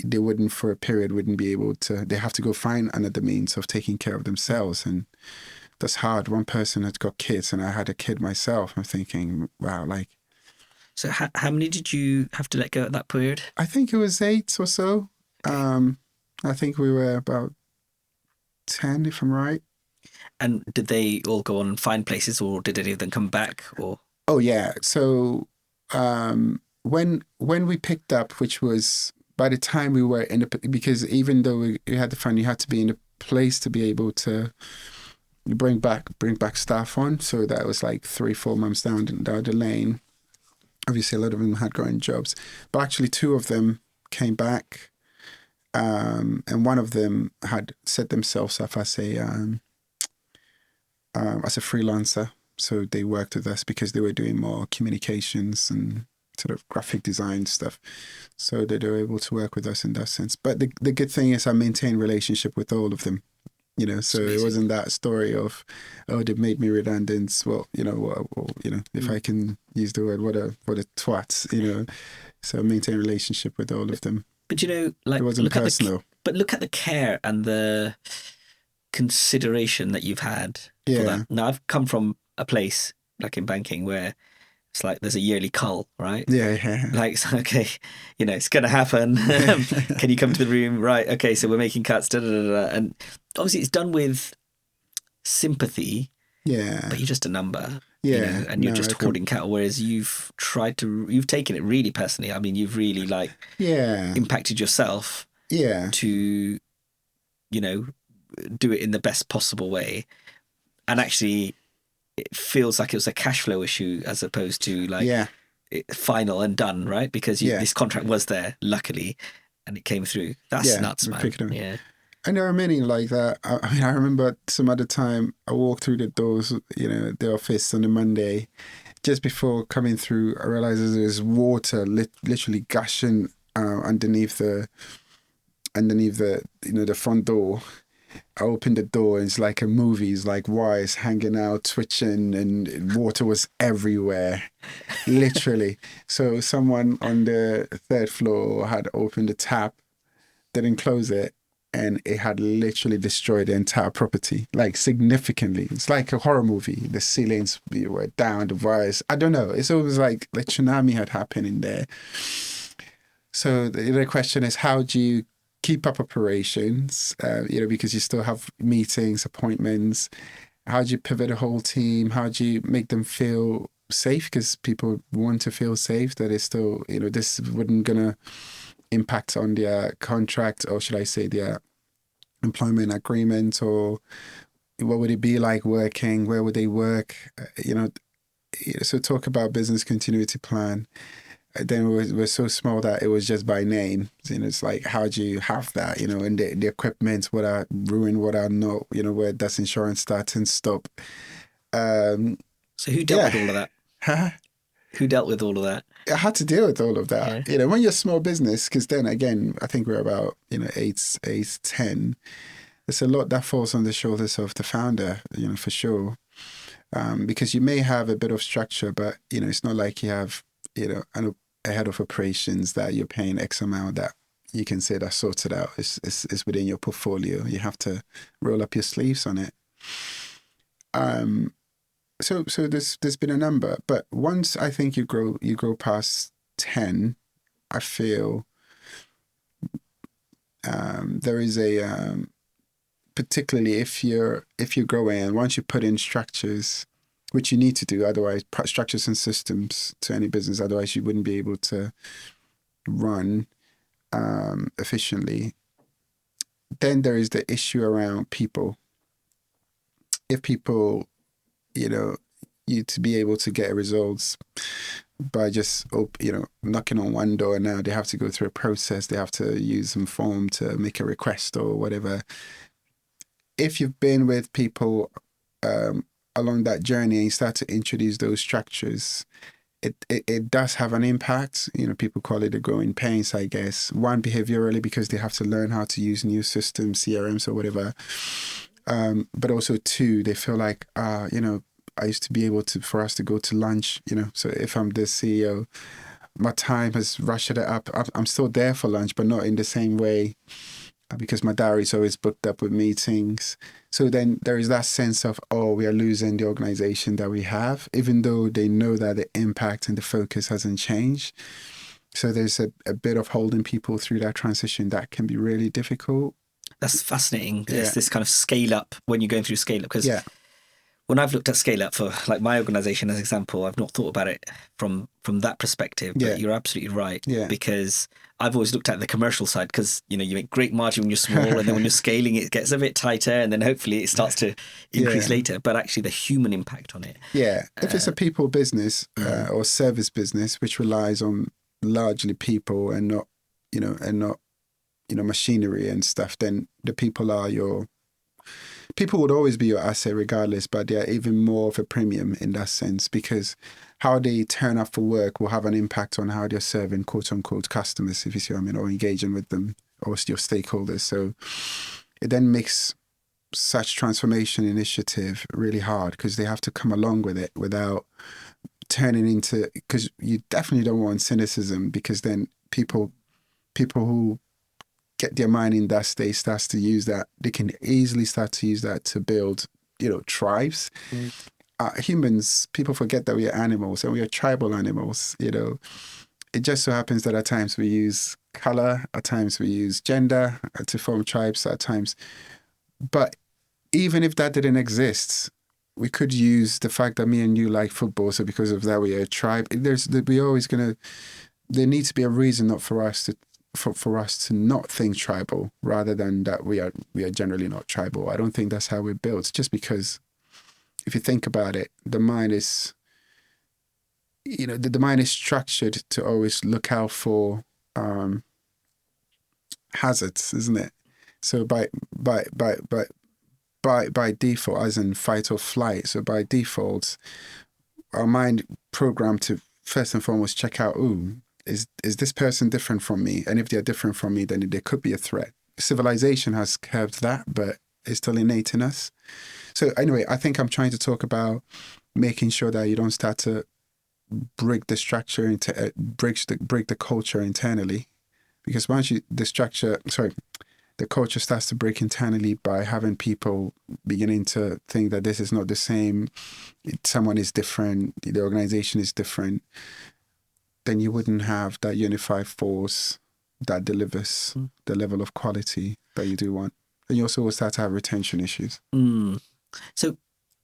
they wouldn't for a period be able to, they have to go find another means of taking care of themselves. And that's hard. One person had got kids and I had a kid myself. I'm thinking, wow, like. So how many did you have to let go at that period? I think it was 8 or so. Okay. I think we were about 10, if I'm right. And did they all go on and find places, or did any of them come back? Or? Oh, yeah. So when we picked up, which was by the time we were because even though we had the fund, you had to be in a place to be able to bring back staff on. So that was like 3-4 months down the lane. Obviously, a lot of them had gotten jobs, but actually 2 of them came back, and one of them had set themselves up as a freelancer. So they worked with us because they were doing more communications and sort of graphic design stuff. So that they're able to work with us in that sense. But the good thing is I maintain relationship with all of them. So it wasn't that story of, oh, they made me redundant. Well, if I can use the word, what a twat, So I maintain relationship with all of them. But like, it wasn't personal. But look at the care and the consideration that you've had for that. Now, I've come from a place like in banking where it's like there's a yearly cull, right? Yeah. Like, okay, it's going to happen. Can you come to the room? Right. Okay, so we're making cuts. Da, da, da, da. And obviously it's done with sympathy. Yeah. But you're just a number. Yeah. And you're just hoarding cattle. Whereas you've taken it really personally. I mean, you've really impacted yourself. Yeah. To, do it in the best possible way. And actually, it feels like it was a cash flow issue as opposed to final and done, right? Because this contract was there, luckily, and it came through. That's nuts, man. Yeah. And there are many like that. I remember some other time I walked through the doors, the office on a Monday. Just before coming through, I realized there's water literally gushing underneath the the front door. I opened the door and it's like a movie. It's like wires hanging out, twitching, and water was everywhere, literally. So someone on the third floor had opened the tap, didn't close it, and it had literally destroyed the entire property, like significantly. It's like a horror movie. The ceilings were down, the wires. I don't know. It's almost like a tsunami had happened in there. So the question is, how do you keep up operations, because you still have meetings, appointments. How do you pivot a whole team? How do you make them feel safe? Because people want to feel safe, that it's still, this wouldn't gonna impact on their contract, or should I say their employment agreement, or what would it be like working? Where would they work? So talk about business continuity plan. Then we're so small that it was just by name. It's like, how do you have that? And the equipment, what are ruined, what are not? Where does insurance start and stop? So who dealt with all of that? Who dealt with all of that? I had to deal with all of that. Yeah. When you're a small business, because then again, I think we're about 8, 10. There's a lot that falls on the shoulders of the founder, for sure. Because you may have a bit of structure, but it's not like you have a head of operations that you're paying X amount that you can say that's sorted out. It's within your portfolio. You have to roll up your sleeves on it. So there's been a number, but once I think you grow past 10, I feel there is a particularly if you're growing, and once you put in structures, which you need to do, otherwise, structures and systems to any business, otherwise you wouldn't be able to run efficiently. Then there is the issue around people. If people, you to be able to get results by just, knocking on one door, now they have to go through a process, they have to use some form to make a request or whatever. If you've been with people along that journey and you start to introduce those structures, it does have an impact. People call it the growing pains, I guess. One, behaviorally, because they have to learn how to use new systems, CRMs or whatever. But also two, they feel like, I used to be able for us to go to lunch, so if I'm the CEO, my time has rushed it up. I'm still there for lunch, but not in the same way, because my diary's always booked up with meetings. So then there is that sense of, we are losing the organization that we have, even though they know that the impact and the focus hasn't changed. So there's a bit of holding people through that transition that can be really difficult. That's fascinating. There's this kind of scale up when you're going through scale up, because when I've looked at scale up for like my organization as an example, I've not thought about it from that perspective, but you're absolutely right. Because I've always looked at the commercial side, because you make great margin when you're small, and then when you're scaling it gets a bit tighter, and then hopefully it starts to increase later. But actually the human impact on it. If it's a people business or service business which relies on largely people and not machinery and stuff, then the people are people would always be your asset regardless, but they're even more of a premium in that sense, because how they turn up for work will have an impact on how they're serving quote unquote customers, if you see what I mean, or engaging with them or your stakeholders. So it then makes such transformation initiative really hard, because they have to come along with it without turning into, because you definitely don't want cynicism, because then people who get their mind in that state starts to use that, they can easily start to use that to build, tribes. Humans, people forget that we are animals, and we are tribal animals. It just so happens that at times we use color, at times we use gender to form tribes, at times. But even if that didn't exist, we could use the fact that me and you like football, so because of that we are a tribe. There needs to be a reason not for us to not think tribal, rather than that we are generally not tribal. I don't think that's how we're built. Just because, if you think about it, the mind is, the mind is structured to always look out for hazards, isn't it? So by default, as in fight or flight, so by default, our mind programmed to first and foremost check out, is this person different from me? And if they're different from me, then there could be a threat. Civilization has curbed that, but it's still innate in us. So anyway, I think I'm trying to talk about making sure that you don't start to break the structure into break the culture internally, because once the culture starts to break internally by having people beginning to think that this is not the same, someone is different, the organization is different, then you wouldn't have that unified force that delivers the level of quality that you do want. And you also will start to have retention issues. So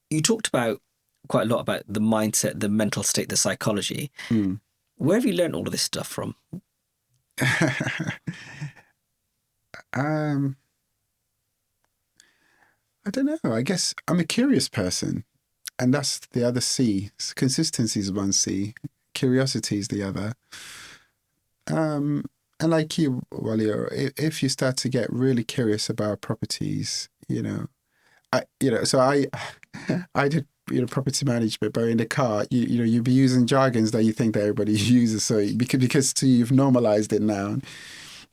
you talked about quite a lot about the mindset, the mental state, the psychology. Where have you learned all of this stuff from? I don't know. I guess I'm a curious person, and that's the other C. Consistency is one C. Curiosity is the other. And like you, Waliur, if you start to get really curious about properties, I did property management, but in the car, you'd be using jargons that you think that everybody uses. So because you've normalized it now,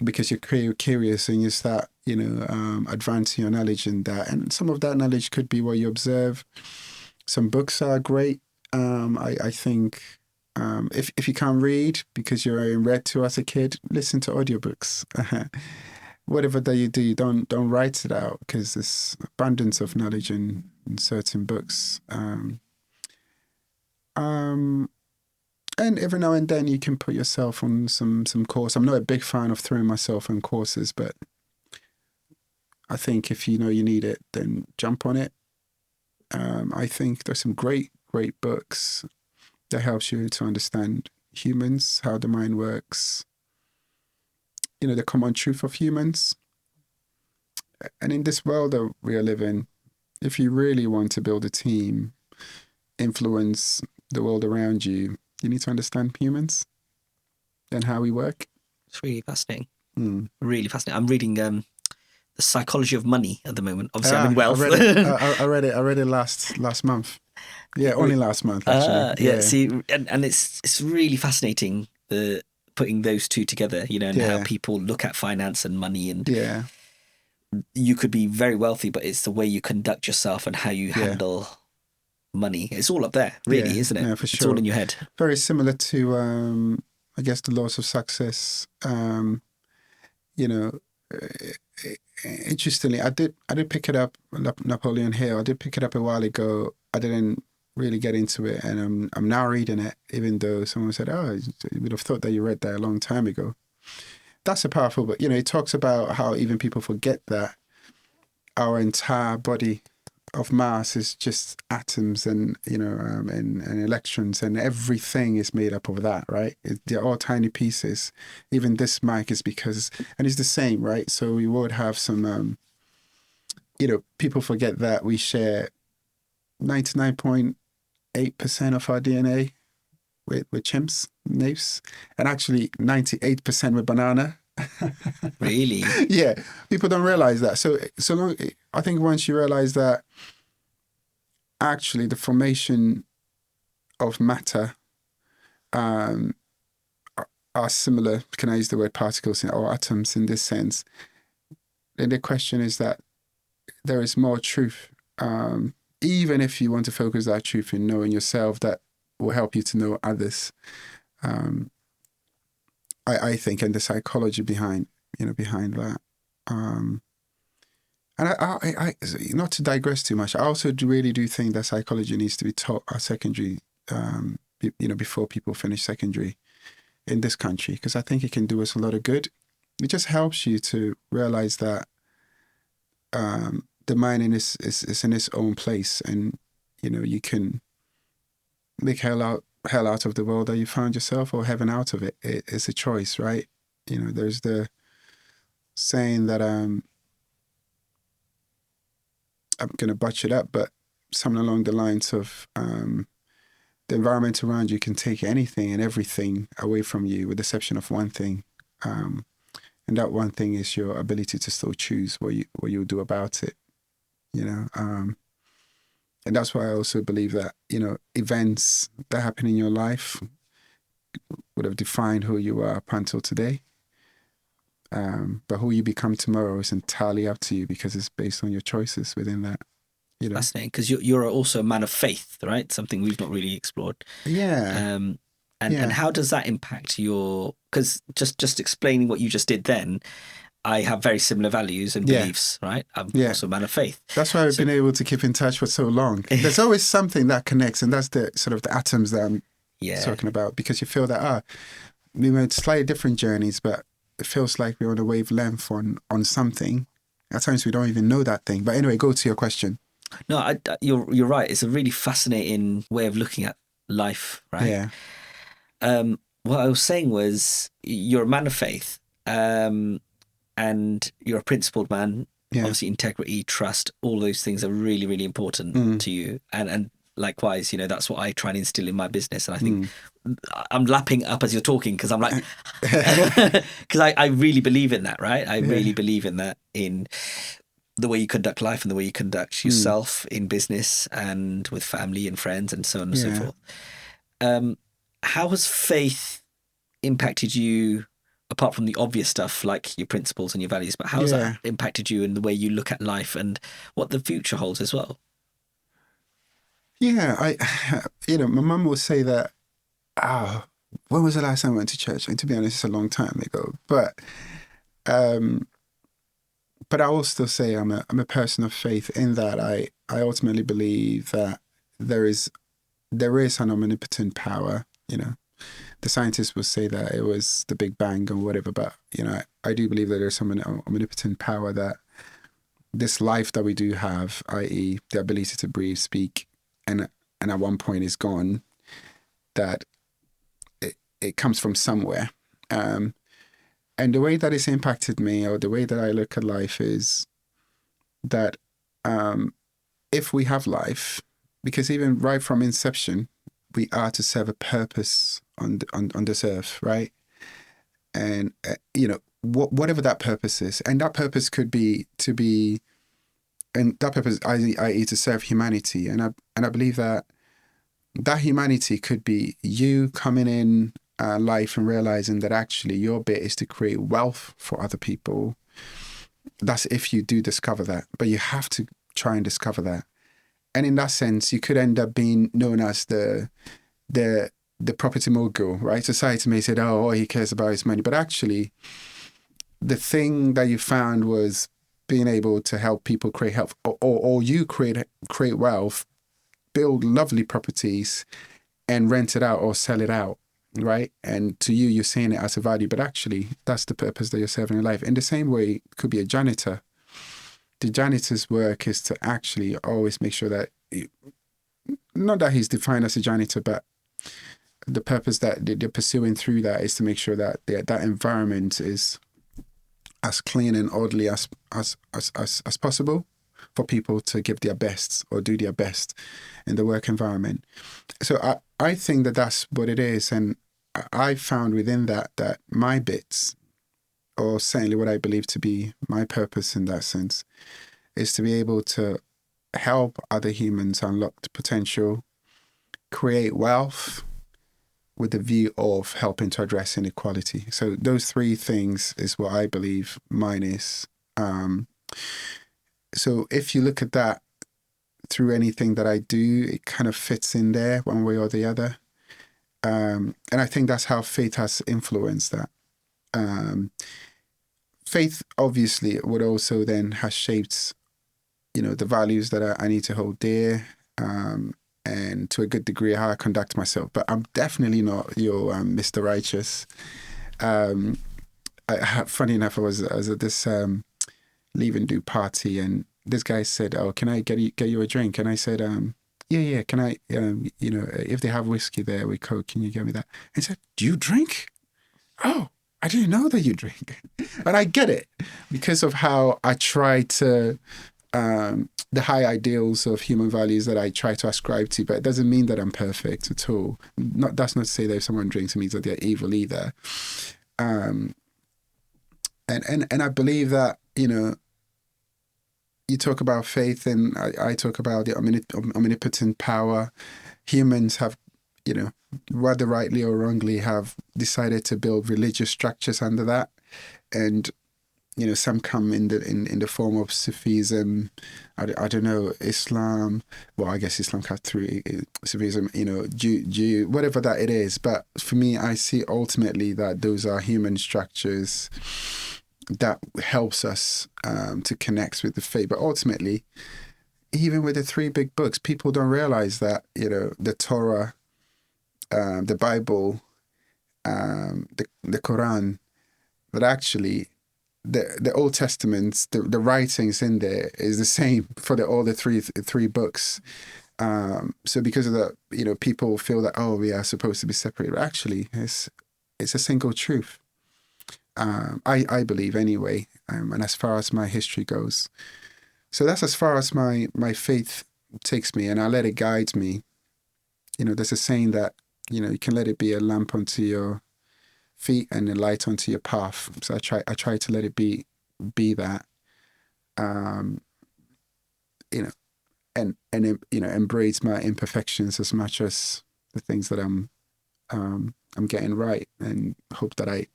because you're curious and you start, advancing your knowledge in that. And some of that knowledge could be what you observe. Some books are great. I think if you can't read because you're read to as a kid, listen to audiobooks. Whatever that you do, don't write it out, because there's abundance of knowledge in certain books. And every now and then you can put yourself on some course. I'm not a big fan of throwing myself on courses, but I think if you know you need it, then jump on it. I think there's some great books that helps you to understand humans, how the mind works, the common truth of humans. And in this world that we are living, if you really want to build a team, influence the world around you, you need to understand humans and how we work. It's really fascinating. Really fascinating. I'm reading The Psychology of Money at the moment. Obviously, I'm in wealth. I read it last month. Yeah, only last month, actually. Yeah. See, and it's really fascinating, putting those two together, and how people look at finance and money. And you could be very wealthy, but it's the way you conduct yourself and how you handle money. It's all up there, really, isn't it? Yeah, for sure. It's all in your head. Very similar to, I guess, the laws of success. Interestingly, I did pick it up, Napoleon Hill. I did pick it up a while ago. I didn't really get into it, and I'm now reading it, even though someone said, "Oh, you would have thought that you read that a long time ago." That's a powerful book. It talks about how even people forget that our entire body of mass is just atoms and and electrons, and everything is made up of that, right? They're all tiny pieces. Even this mic is and it's the same, right? So we would have some people forget that we share 99.8% of our DNA with chimps, apes, and actually 98% with banana. Really? Yeah, people don't realize that. So long, I think once you realize that actually the formation of matter um, are similar, can I use the word particles or atoms in this sense? Then the question is that there is more truth. Even if you want to focus that truth in knowing yourself, that will help you to know others. Um, I think, and the psychology behind that. And not to digress too much, I also really do think that psychology needs to be taught at secondary, before people finish secondary in this country, because I think it can do us a lot of good. It just helps you to realize that the mind is in its own place, and you can make hell out of the world that you found yourself, or heaven out of it. It's a choice, right? There's the saying that I'm going to butcher it up, but something along the lines of the environment around you can take anything and everything away from you, with the exception of one thing. And that one thing is your ability to still choose what you'll do about it. And that's why I also believe that, events that happen in your life would have defined who you are up until today. But who you become tomorrow is entirely up to you, because it's based on your choices within that. Fascinating, because you're also a man of faith, right? Something we've not really explored. Yeah. And how does that impact your? Because just explaining what you just did then, I have very similar values and beliefs, right? I'm also a man of faith. That's why I've been able to keep in touch for so long. There's always something that connects, and that's the sort of the atoms that I'm talking about, because you feel that we went slightly different journeys, but it feels like we're on a wavelength on something. At times we don't even know that thing. But anyway, go to your question. No, you're right. It's a really fascinating way of looking at life, right? Yeah. What I was saying was, you're a man of faith, and you're a principled man. Yeah. Obviously, integrity, trust, all those things are really, really important to you. And likewise, that's what I try and instill in my business. And I think I'm lapping up as you're talking, because I'm like, because I really believe in that, right? I really believe in that, in the way you conduct life and the way you conduct yourself in business and with family and friends and so on and so forth. How has faith impacted you, apart from the obvious stuff like your principles and your values, but how has that impacted you in the way you look at life and what the future holds as well? Yeah, my mum will say that, when was the last time I went to church? And to be honest, it's a long time ago. But I will still say I'm a person of faith, in that I ultimately believe that there is an omnipotent power. The scientists will say that it was the Big Bang or whatever, but I do believe that there's some omnipotent power, that this life that we do have, i.e. the ability to breathe, speak, and at one point is gone, that it comes from somewhere. And the way that it's impacted me, or the way that I look at life, is that if we have life, because even right from inception, we are to serve a purpose on this earth, right? And whatever that purpose is, and that purpose could be that purpose, i.e. to serve humanity, and I believe that humanity could be you coming in life and realizing that actually your bit is to create wealth for other people. That's if you do discover that, but you have to try and discover that. And in that sense, you could end up being known as the property mogul, right? Society may say, oh, all he cares about is money. But actually, the thing that you found was being able to help people create health, or you create wealth, build lovely properties, and rent it out or sell it out, right? And to you, you're seeing it as a value, but actually, that's the purpose that you're serving in life. In the same way, it could be a janitor. The janitor's work is to actually always make sure that, not that he's defined as a janitor, but the purpose that they're pursuing through that is to make sure that that environment is as clean and orderly as possible for people to give their best or do their best in the work environment. So I think that that's what it is. And I found within that my bits or certainly what I believe to be my purpose in that sense, is to be able to help other humans unlock the potential, create wealth with the view of helping to address inequality. So those three things is what I believe mine is. So if you look at that through anything that I do, it kind of fits in there one way or the other. And I think that's how faith has influenced that. Faith obviously would also then has shaped, the values that I need to hold dear, and to a good degree how I conduct myself. But I'm definitely not your Mr. Righteous. Funny enough, I was at this leave and do party, and this guy said, "Oh, can I get you a drink?" And I said, "Yeah. Can I? If they have whiskey there with Coke, can you get me that?" And he said, "Do you drink?" "Oh, I didn't know that you drink." And I get it because of how I try to. The high ideals of human values that I try to ascribe to, but it doesn't mean that I'm perfect at all. That's not to say that if someone drinks, it means that they're evil either. And I believe that, you talk about faith, and I talk about the omnipotent power. Humans have, whether rightly or wrongly, have decided to build religious structures under that. And some come in the form of Sufism, I don't know, Islam. Well, I guess Islam cut through Sufism, Jew, whatever that it is. But for me, I see ultimately that those are human structures that helps us to connect with the faith. But ultimately, even with the three big books, people don't realize that, the Torah, the Bible, the Quran, that actually the Old Testaments, the writings in there is the same for all the three books. So because of that, people feel that, oh, we are supposed to be separate. But actually, it's a single truth. I believe anyway, and as far as my history goes. So that's as far as my faith takes me, and I let it guide me. There's a saying that, you can let it be a lamp unto your feet and a light onto your path. So I try to let it be that, and embrace my imperfections as much as the things that I'm getting right, and hope that I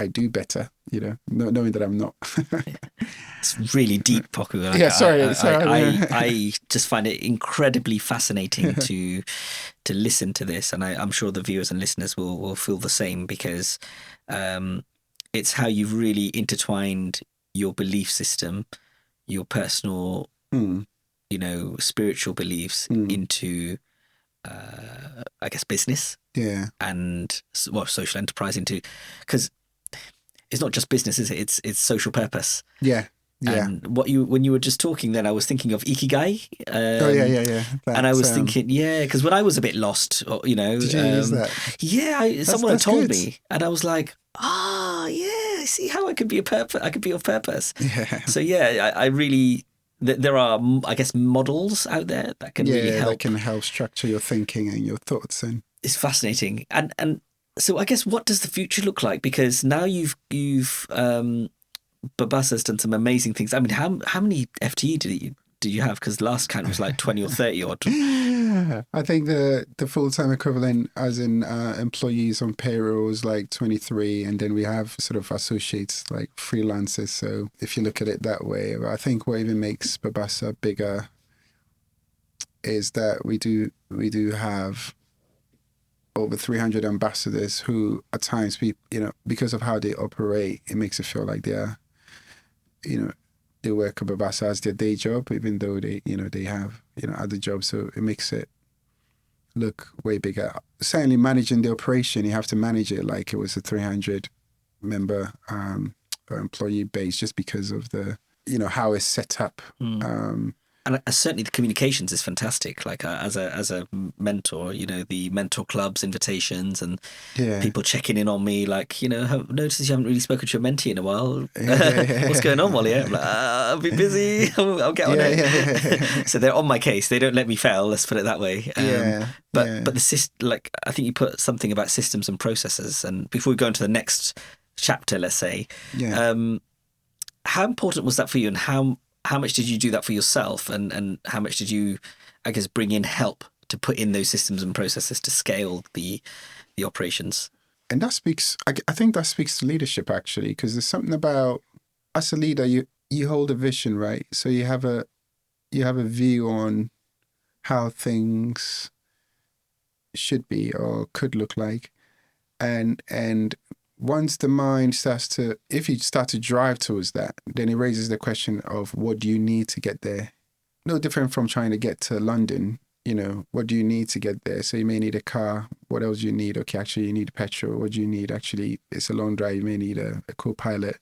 do better, knowing that I'm not. It's really deep, Poku. Yeah, sorry. I just find it incredibly fascinating to listen to this, and I'm sure the viewers and listeners will feel the same, because it's how you've really intertwined your belief system, your personal, spiritual beliefs into, I guess, business. Yeah. And social enterprise into, because it's not just business, is it? It's social purpose. Yeah. Yeah. And when you were just talking, then I was thinking of Ikigai. Yeah. And I was thinking, because when I was a bit lost, Did you use that? Yeah, someone had told good. me, and I was like, I see how I could be I could be of purpose. Yeah. So I really, there are, I guess, models out there that can really help. That can help structure your thinking and your thoughts. And it's fascinating. And so I guess, what does the future look like? Because now you've Babbasa's done some amazing things. I mean, how many FTE did you have? Because last count was like 20 or 30 odd. I think the full-time equivalent, as in employees on payroll, is like 23, and then we have sort of associates, like freelancers. So if you look at it that way, I think what even makes Babbasa bigger is that we do have over 300 ambassadors who, at times, because of how they operate, it makes it feel like they're, they work at Babbasa as their day job, even though they have, other jobs. So it makes it look way bigger. Certainly managing the operation, you have to manage it like it was a 300-member employee base, just because of the, how it's set up. And certainly the communications is fantastic. Like as a mentor, the mentor clubs, invitations, and people checking in on me. Like, notices you haven't really spoken to your mentee in a while. What's going on, Waliur? I'm like, I'll be busy. I'll get on it. Yeah. So they're on my case. They don't let me fail. Let's put it that way. But the I think you put something about systems and processes. And before we go into the next chapter, let's say. Yeah. How important was that for you, and how much did you do that for yourself, and how much did you, I guess, bring in help to put in those systems and processes to scale the operations? And that speaks, I think that speaks to leadership, actually, because there's something about, as a leader, you hold a vision, right? So you have a view on how things should be or could look like. And once the mind starts to, if you start to drive towards that, then it raises the question of what do you need to get there? No different from trying to get to London. What do you need to get there? So you may need a car. What else do you need? Okay, actually, you need petrol. What do you need? Actually, it's a long drive. You may need a co-pilot.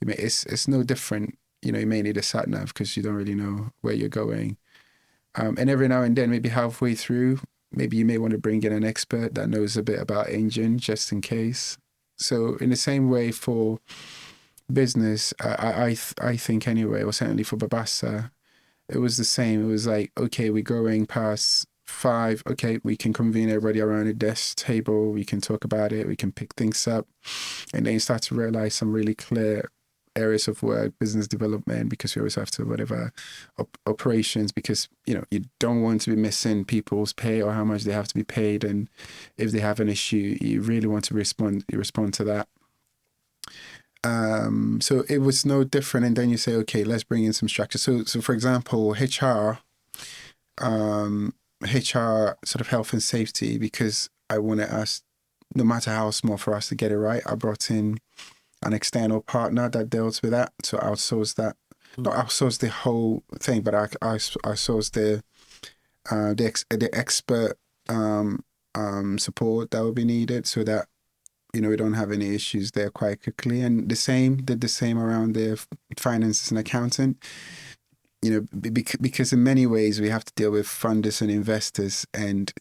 It's no different. You may need a sat nav because you don't really know where you're going. And every now and then, maybe halfway through, maybe you may want to bring in an expert that knows a bit about engine just in case. So in the same way for business, I think anyway, or certainly for Babbasa, it was the same. It was like, okay, we're going past 5. Okay, we can convene everybody around a desk table. We can talk about it. We can pick things up. And then you start to realize some really clear areas of work, business development, because you always have to, whatever, operations, because, you don't want to be missing people's pay or how much they have to be paid. And if they have an issue, you really want to respond to that. So it was no different. And then you say, okay, let's bring in some structure. So for example, HR sort of health and safety, because I wanted us, no matter how small, for us to get it right. I brought in an external partner that deals with that. So I outsourced that. Not outsourced the whole thing, but I outsourced the expert support that would be needed, so that we don't have any issues there quite quickly. And did the same around the finances and accountant. Because in many ways we have to deal with funders and investors, and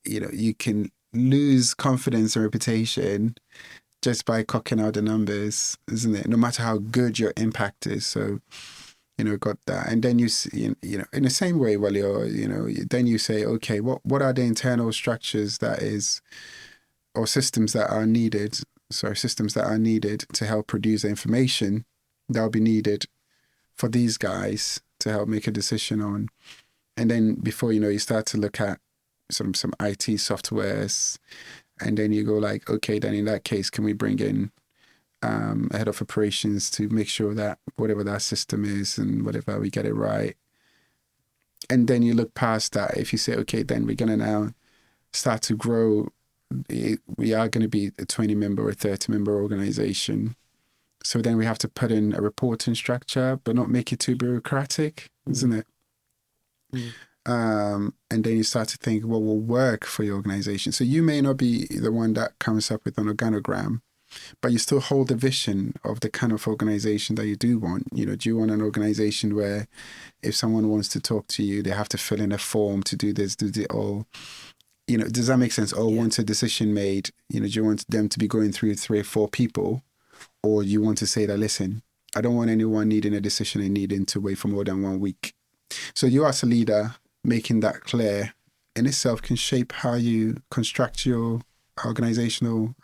you can lose confidence and reputation just by cocking out the numbers, isn't it? No matter how good your impact is. So, got that. And then you see, in the same way, Waliur, then you say, okay, what are the internal structures or systems that are needed to help produce the information that will be needed for these guys to help make a decision on. And then before you start to look at some IT softwares. And then you go like, okay, then in that case, can we bring in a head of operations to make sure that whatever that system is and whatever, we get it right. And then you look past that. If you say, okay, then we're going to now start to grow. We are going to be a 20-member or 30-member organization. So then we have to put in a reporting structure, but not make it too bureaucratic, isn't it? Mm. And then you start to think what will work for your organization. So you may not be the one that comes up with an organogram, but you still hold the vision of the kind of organization that you do want. Do you want an organization where if someone wants to talk to you, they have to fill in a form to do this, or, does that make sense? Or once a decision made, do you want them to be going through 3 or 4 people, or you want to say that, listen, I don't want anyone needing a decision and needing to wait for more than 1 week. So you as a leader, making that clear in itself can shape how you construct your organizational,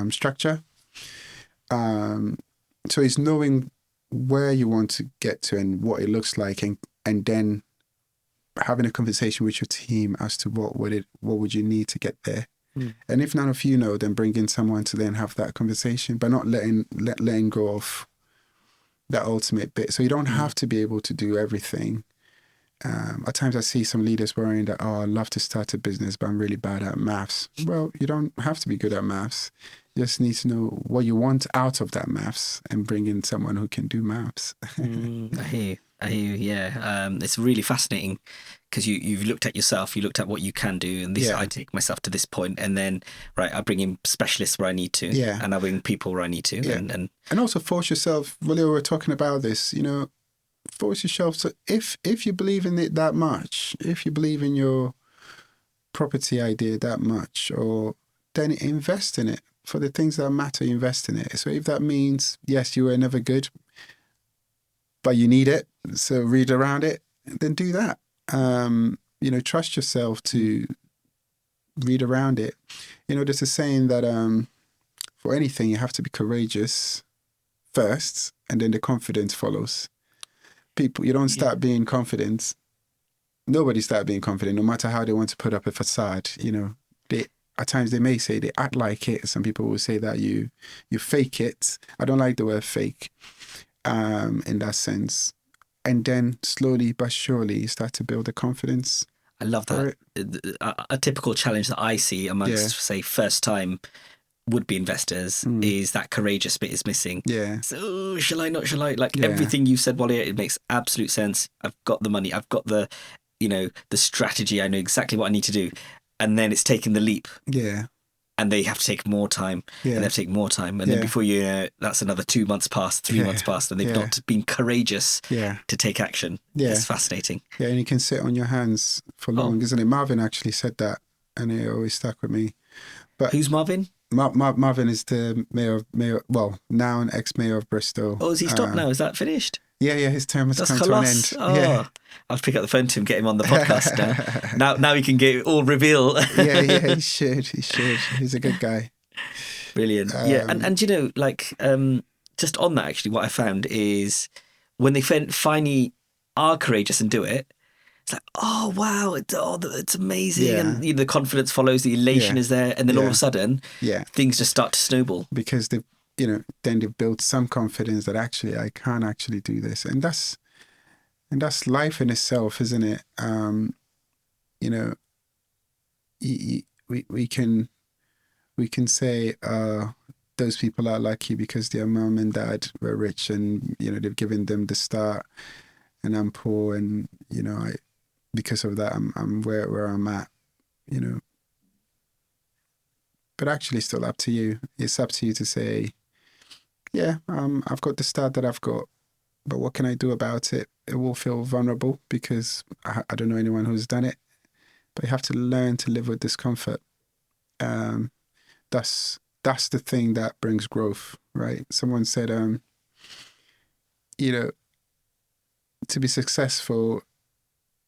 structure. So it's knowing where you want to get to and what it looks like, and then having a conversation with your team as to what would you need to get there. Mm. And if none of you know, then bring in someone to then have that conversation, but not letting go of that ultimate bit. So you don't have to be able to do everything. At times I see some leaders worrying that, I'd love to start a business, but I'm really bad at maths. Well, you don't have to be good at maths. You just need to know what you want out of that maths and bring in someone who can do maths. I hear you, yeah. It's really fascinating because you've looked at yourself, you looked at what you can do, and I take myself to this point, and then, right, I bring in specialists where I need to, and I bring people where I need to. And also force yourself, Waliur, we're talking about this, force yourself to, if you believe in it that much, if you believe in your property idea that much, or then invest in it for the things that matter. Invest in it. So if that means, yes, you were never good, but you need it, so read around it, then do that. Trust yourself to read around it. There's a saying that for anything, you have to be courageous first, and then the confidence follows. People, you don't start being confident. Nobody start being confident, no matter how they want to put up a facade. You know, at times they may say they act like it. Some people will say that you fake it. I don't like the word fake in that sense. And then slowly but surely you start to build the confidence. I love that. A typical challenge that I see amongst, say, first-time would-be investors is that courageous bit is missing. Yeah. So, shall I, not shall I? Like everything you said, Waliur, it makes absolute sense. I've got the money. I've got the, the strategy. I know exactly what I need to do. And then it's taking the leap. Yeah. And they have to take more time. Yeah. And they have to take more time. And then before you know, that's another 2 months past, 3 months past, and they've not been courageous to take action. Yeah. It's fascinating. Yeah, and you can sit on your hands for long, isn't it? Marvin actually said that, and it always stuck with me. But who's Marvin? Marvin is the mayor, now an ex-mayor of Bristol. Oh, is he stopped now? Is that finished? Yeah, his term has come to an end. Oh, yeah. I'll pick up the phone to him, get him on the podcast now. Now he can get it all reveal. yeah, he should. He's a good guy. Brilliant. Yeah, and like just on that, actually, what I found is when they finally are courageous and do it, it's like, oh wow, it's amazing, and the confidence follows, the elation is there, and then all of a sudden, things just start to snowball because they've then they've built some confidence that actually I can actually do this, and that's life in itself, isn't it? We can say those people are lucky because their mom and dad were rich, and they've given them the start, and I'm poor, and because of that I'm where I'm at, but actually it's still up to you. It's up to you to say, I've got the start that I've got, but what can I do about it? It will feel vulnerable because I don't know anyone who's done it, but you have to learn to live with discomfort. That's the thing that brings growth, right? Someone said, to be successful,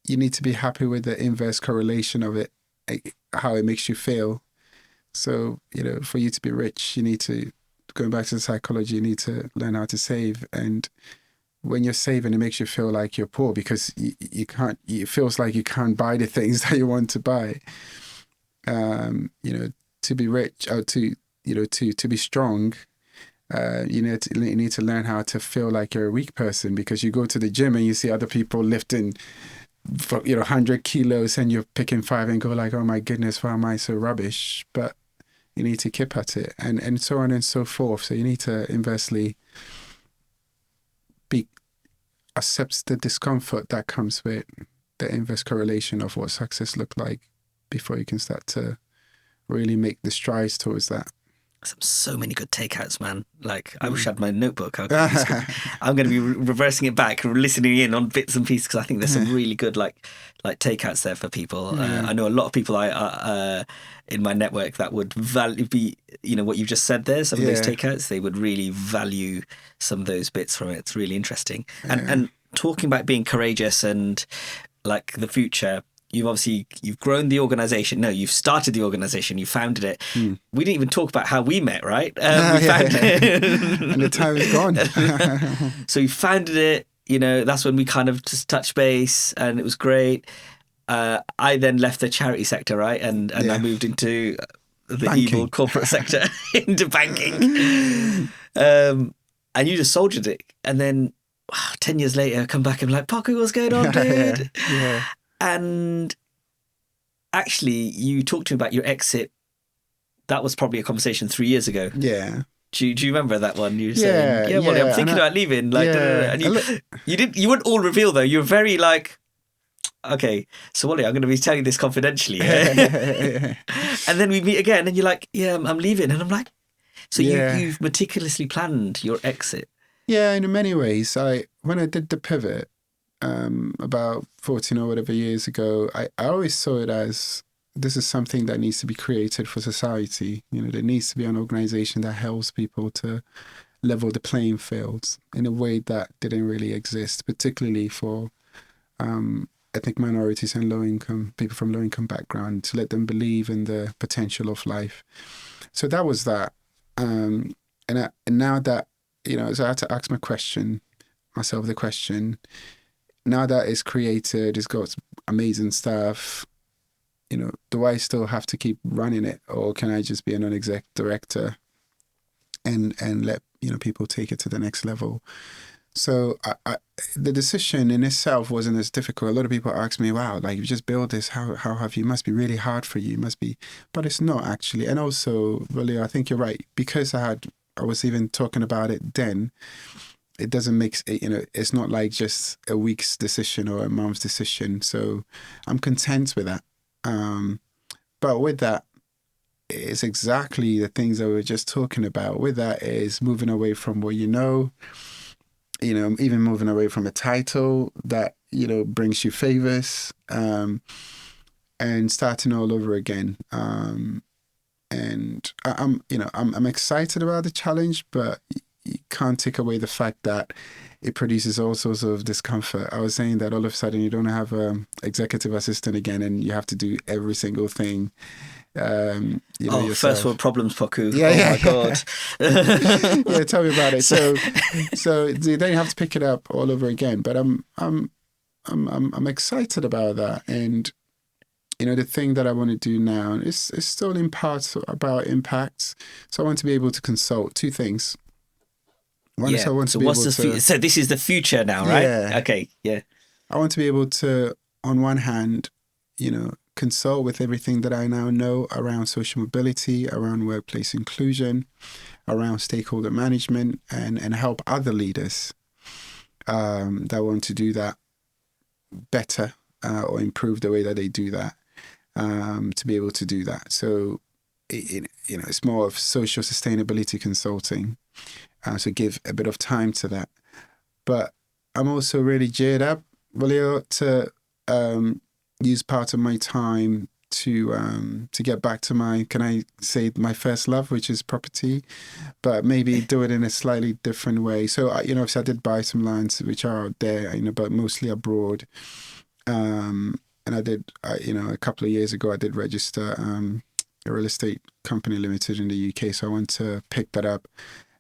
you need to be happy with the inverse correlation of it, how it makes you feel. So, for you to be rich, you need to, going back to the psychology, you need to learn how to save. And when you're saving, it makes you feel like you're poor because you can't, it feels like you can't buy the things that you want to buy. To be rich or to be strong, you need to learn how to feel like you're a weak person, because you go to the gym and you see other people lifting 100 kilos and you're picking 5 and go like, oh my goodness, why am I so rubbish? But you need to keep at it, and so on and so forth. So you need to inversely accept the discomfort that comes with the inverse correlation of what success looked like before you can start to really make the strides towards that. So many good takeouts, man. Like, I wish I had my notebook. I'm going to be reversing it back, listening in on bits and pieces, because I think there's some really good like takeouts there for people. I know a lot of people in my network that would be what you just said there. Some of those takeouts, they would really value some of those bits from it. It's really interesting. And talking about being courageous and like the future. You've grown the organization. No, you've started the organization. You founded it. We didn't even talk about how we met, right? Founded it. And the time is gone. So you founded it. That's when we kind of just touched base, and it was great. I then left the charity sector, right, and I moved into the banking. Evil corporate sector, into banking. And you just soldiered it, and then 10 years later, I come back and I'm like, Poku, what's going on, dude? Yeah. And actually, you talked to me about your exit. That was probably a conversation 3 years ago. Yeah. Do you remember that one? You were saying, well, I'm thinking about leaving. Like, and you wouldn't all reveal though. You were very like, okay, so Wally, I'm going to be telling this confidentially. Yeah? And then we meet again, and you're like, I'm leaving, and I'm like, so you've meticulously planned your exit. Yeah, in many ways. When I did the pivot. About 14 or whatever years ago, I always saw it as this is something that needs to be created for society. There needs to be an organization that helps people to level the playing fields in a way that didn't really exist, particularly for ethnic minorities and low-income people from low-income background, to let them believe in the potential of life. So that was that. And now that, so I had to ask myself the question, now that it's created, it's got amazing stuff, do I still have to keep running it, or can I just be a non-exec director and let, people take it to the next level? So the decision in itself wasn't as difficult. A lot of people ask me, wow, like you just built this, how have you, it must be really hard for you, it must be, but it's not actually. And also, Waliur, I think you're right, because I was even talking about it then, it doesn't make it, it's not like just a week's decision or a month's decision. So I'm content with that. But with that, it's exactly the things that we were just talking about. With that is moving away from what even moving away from a title that, brings you favors, and starting all over again. And I'm excited about the challenge, but you can't take away the fact that it produces all sorts of discomfort. I was saying that all of a sudden you don't have an executive assistant again, and you have to do every single thing. Yourself. First world problems, Poku. Yeah, my God. Yeah, tell me about it. So then you have to pick it up all over again. But I'm excited about that, and the thing that I want to do now is still in part about impact. So I want to be able to consult two things. One is I want to be able to. So this is the future now, right? Yeah. Okay. Yeah. I want to be able to, on one hand, consult with everything that I now know around social mobility, around workplace inclusion, around stakeholder management, and help other leaders that want to do that better or improve the way that they do that, to be able to do that. So, it's more of social sustainability consulting. So give a bit of time to that. But I'm also really geared up, Waliur, to use part of my time to get back to my first love, which is property, but maybe do it in a slightly different way. So, obviously I did buy some lands which are out there, but mostly abroad. And I did, a couple of years ago, I did register a real estate company limited in the UK. So I want to pick that up.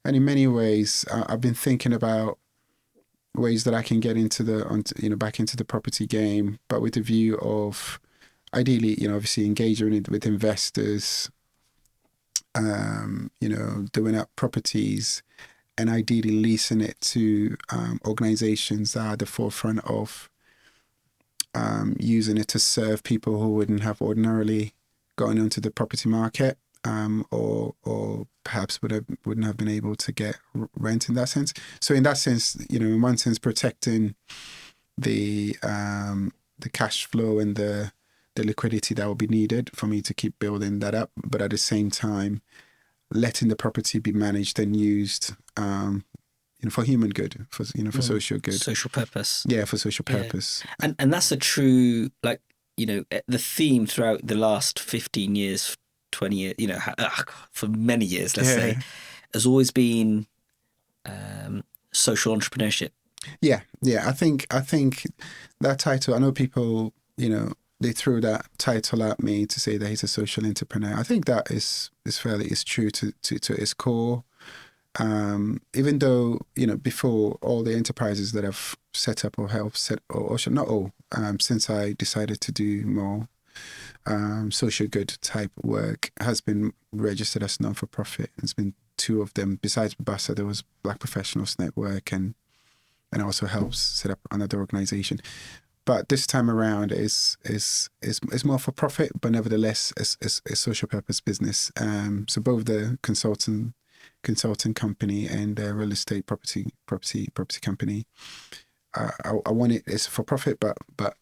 And in many ways, I've been thinking about ways that I can get into back into the property game, but with the view of ideally, obviously engaging with investors, doing up properties, and ideally leasing it to organizations that are at the forefront of using it to serve people who wouldn't have ordinarily gone onto the property market, or perhaps wouldn't have been able to get rent in that sense. So in that sense, in one sense, protecting the cash flow and the liquidity that will be needed for me to keep building that up, but at the same time, letting the property be managed and used, for human good, for social good, social purpose. Yeah, for social purpose. And that's a true, the theme throughout the last 15 years, 20 years, for many years, let's say, has always been social entrepreneurship. Yeah. I think that title, I know people, they threw that title at me to say that he's a social entrepreneur. I think that is true to its core. Even though, before, all the enterprises that I've set up or helped set, or not all, since I decided to do more social good type work, has been registered as non-for-profit. There's been two of them. Besides Babbasa, there was Black Professionals Network, and also helps set up another organization. But this time around is more for profit, but nevertheless it's a social purpose business. So both the consulting company and the real estate property company, I want it as for profit, but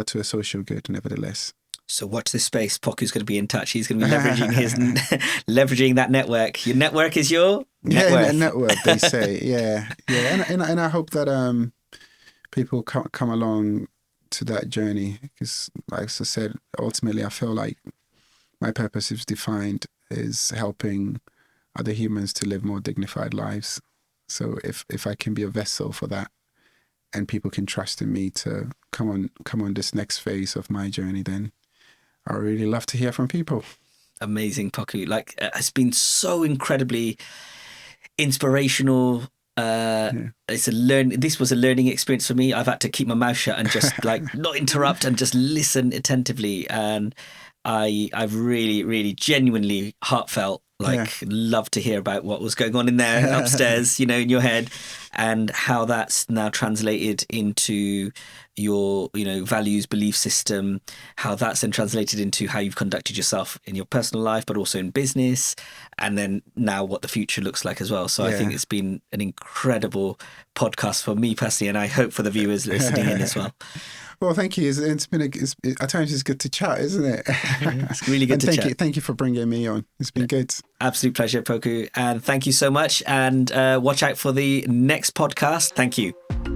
to a social good nevertheless. So watch this space. Poku's going to be in touch. He's going to be leveraging that network. Your network is your network. Yeah, network, they say. Yeah. And I hope that people come along to that journey, because, like I said, ultimately I feel like my purpose is defined as helping other humans to live more dignified lives. So if I can be a vessel for that, and people can trust in me to come on this next phase of my journey, then I really love to hear from people. amazing, Poku. Like, it's been so incredibly inspirational. This was a learning experience for me. I've had to keep my mouth shut and just like not interrupt and just listen attentively. And I've really genuinely heartfelt love to hear about what was going on in there upstairs, in your head, and how that's now translated into your values, belief system, how that's then translated into how you've conducted yourself in your personal life, but also in business, and then now what the future looks like as well. So I think it's been an incredible podcast for me personally, and I hope for the viewers listening in as well. Well, thank you. It's been at times it's good to chat, isn't it? It's really good to chat. Thank you for bringing me on. It's been good. Absolute pleasure, Poku. And thank you so much. And watch out for the next podcast. Thank you.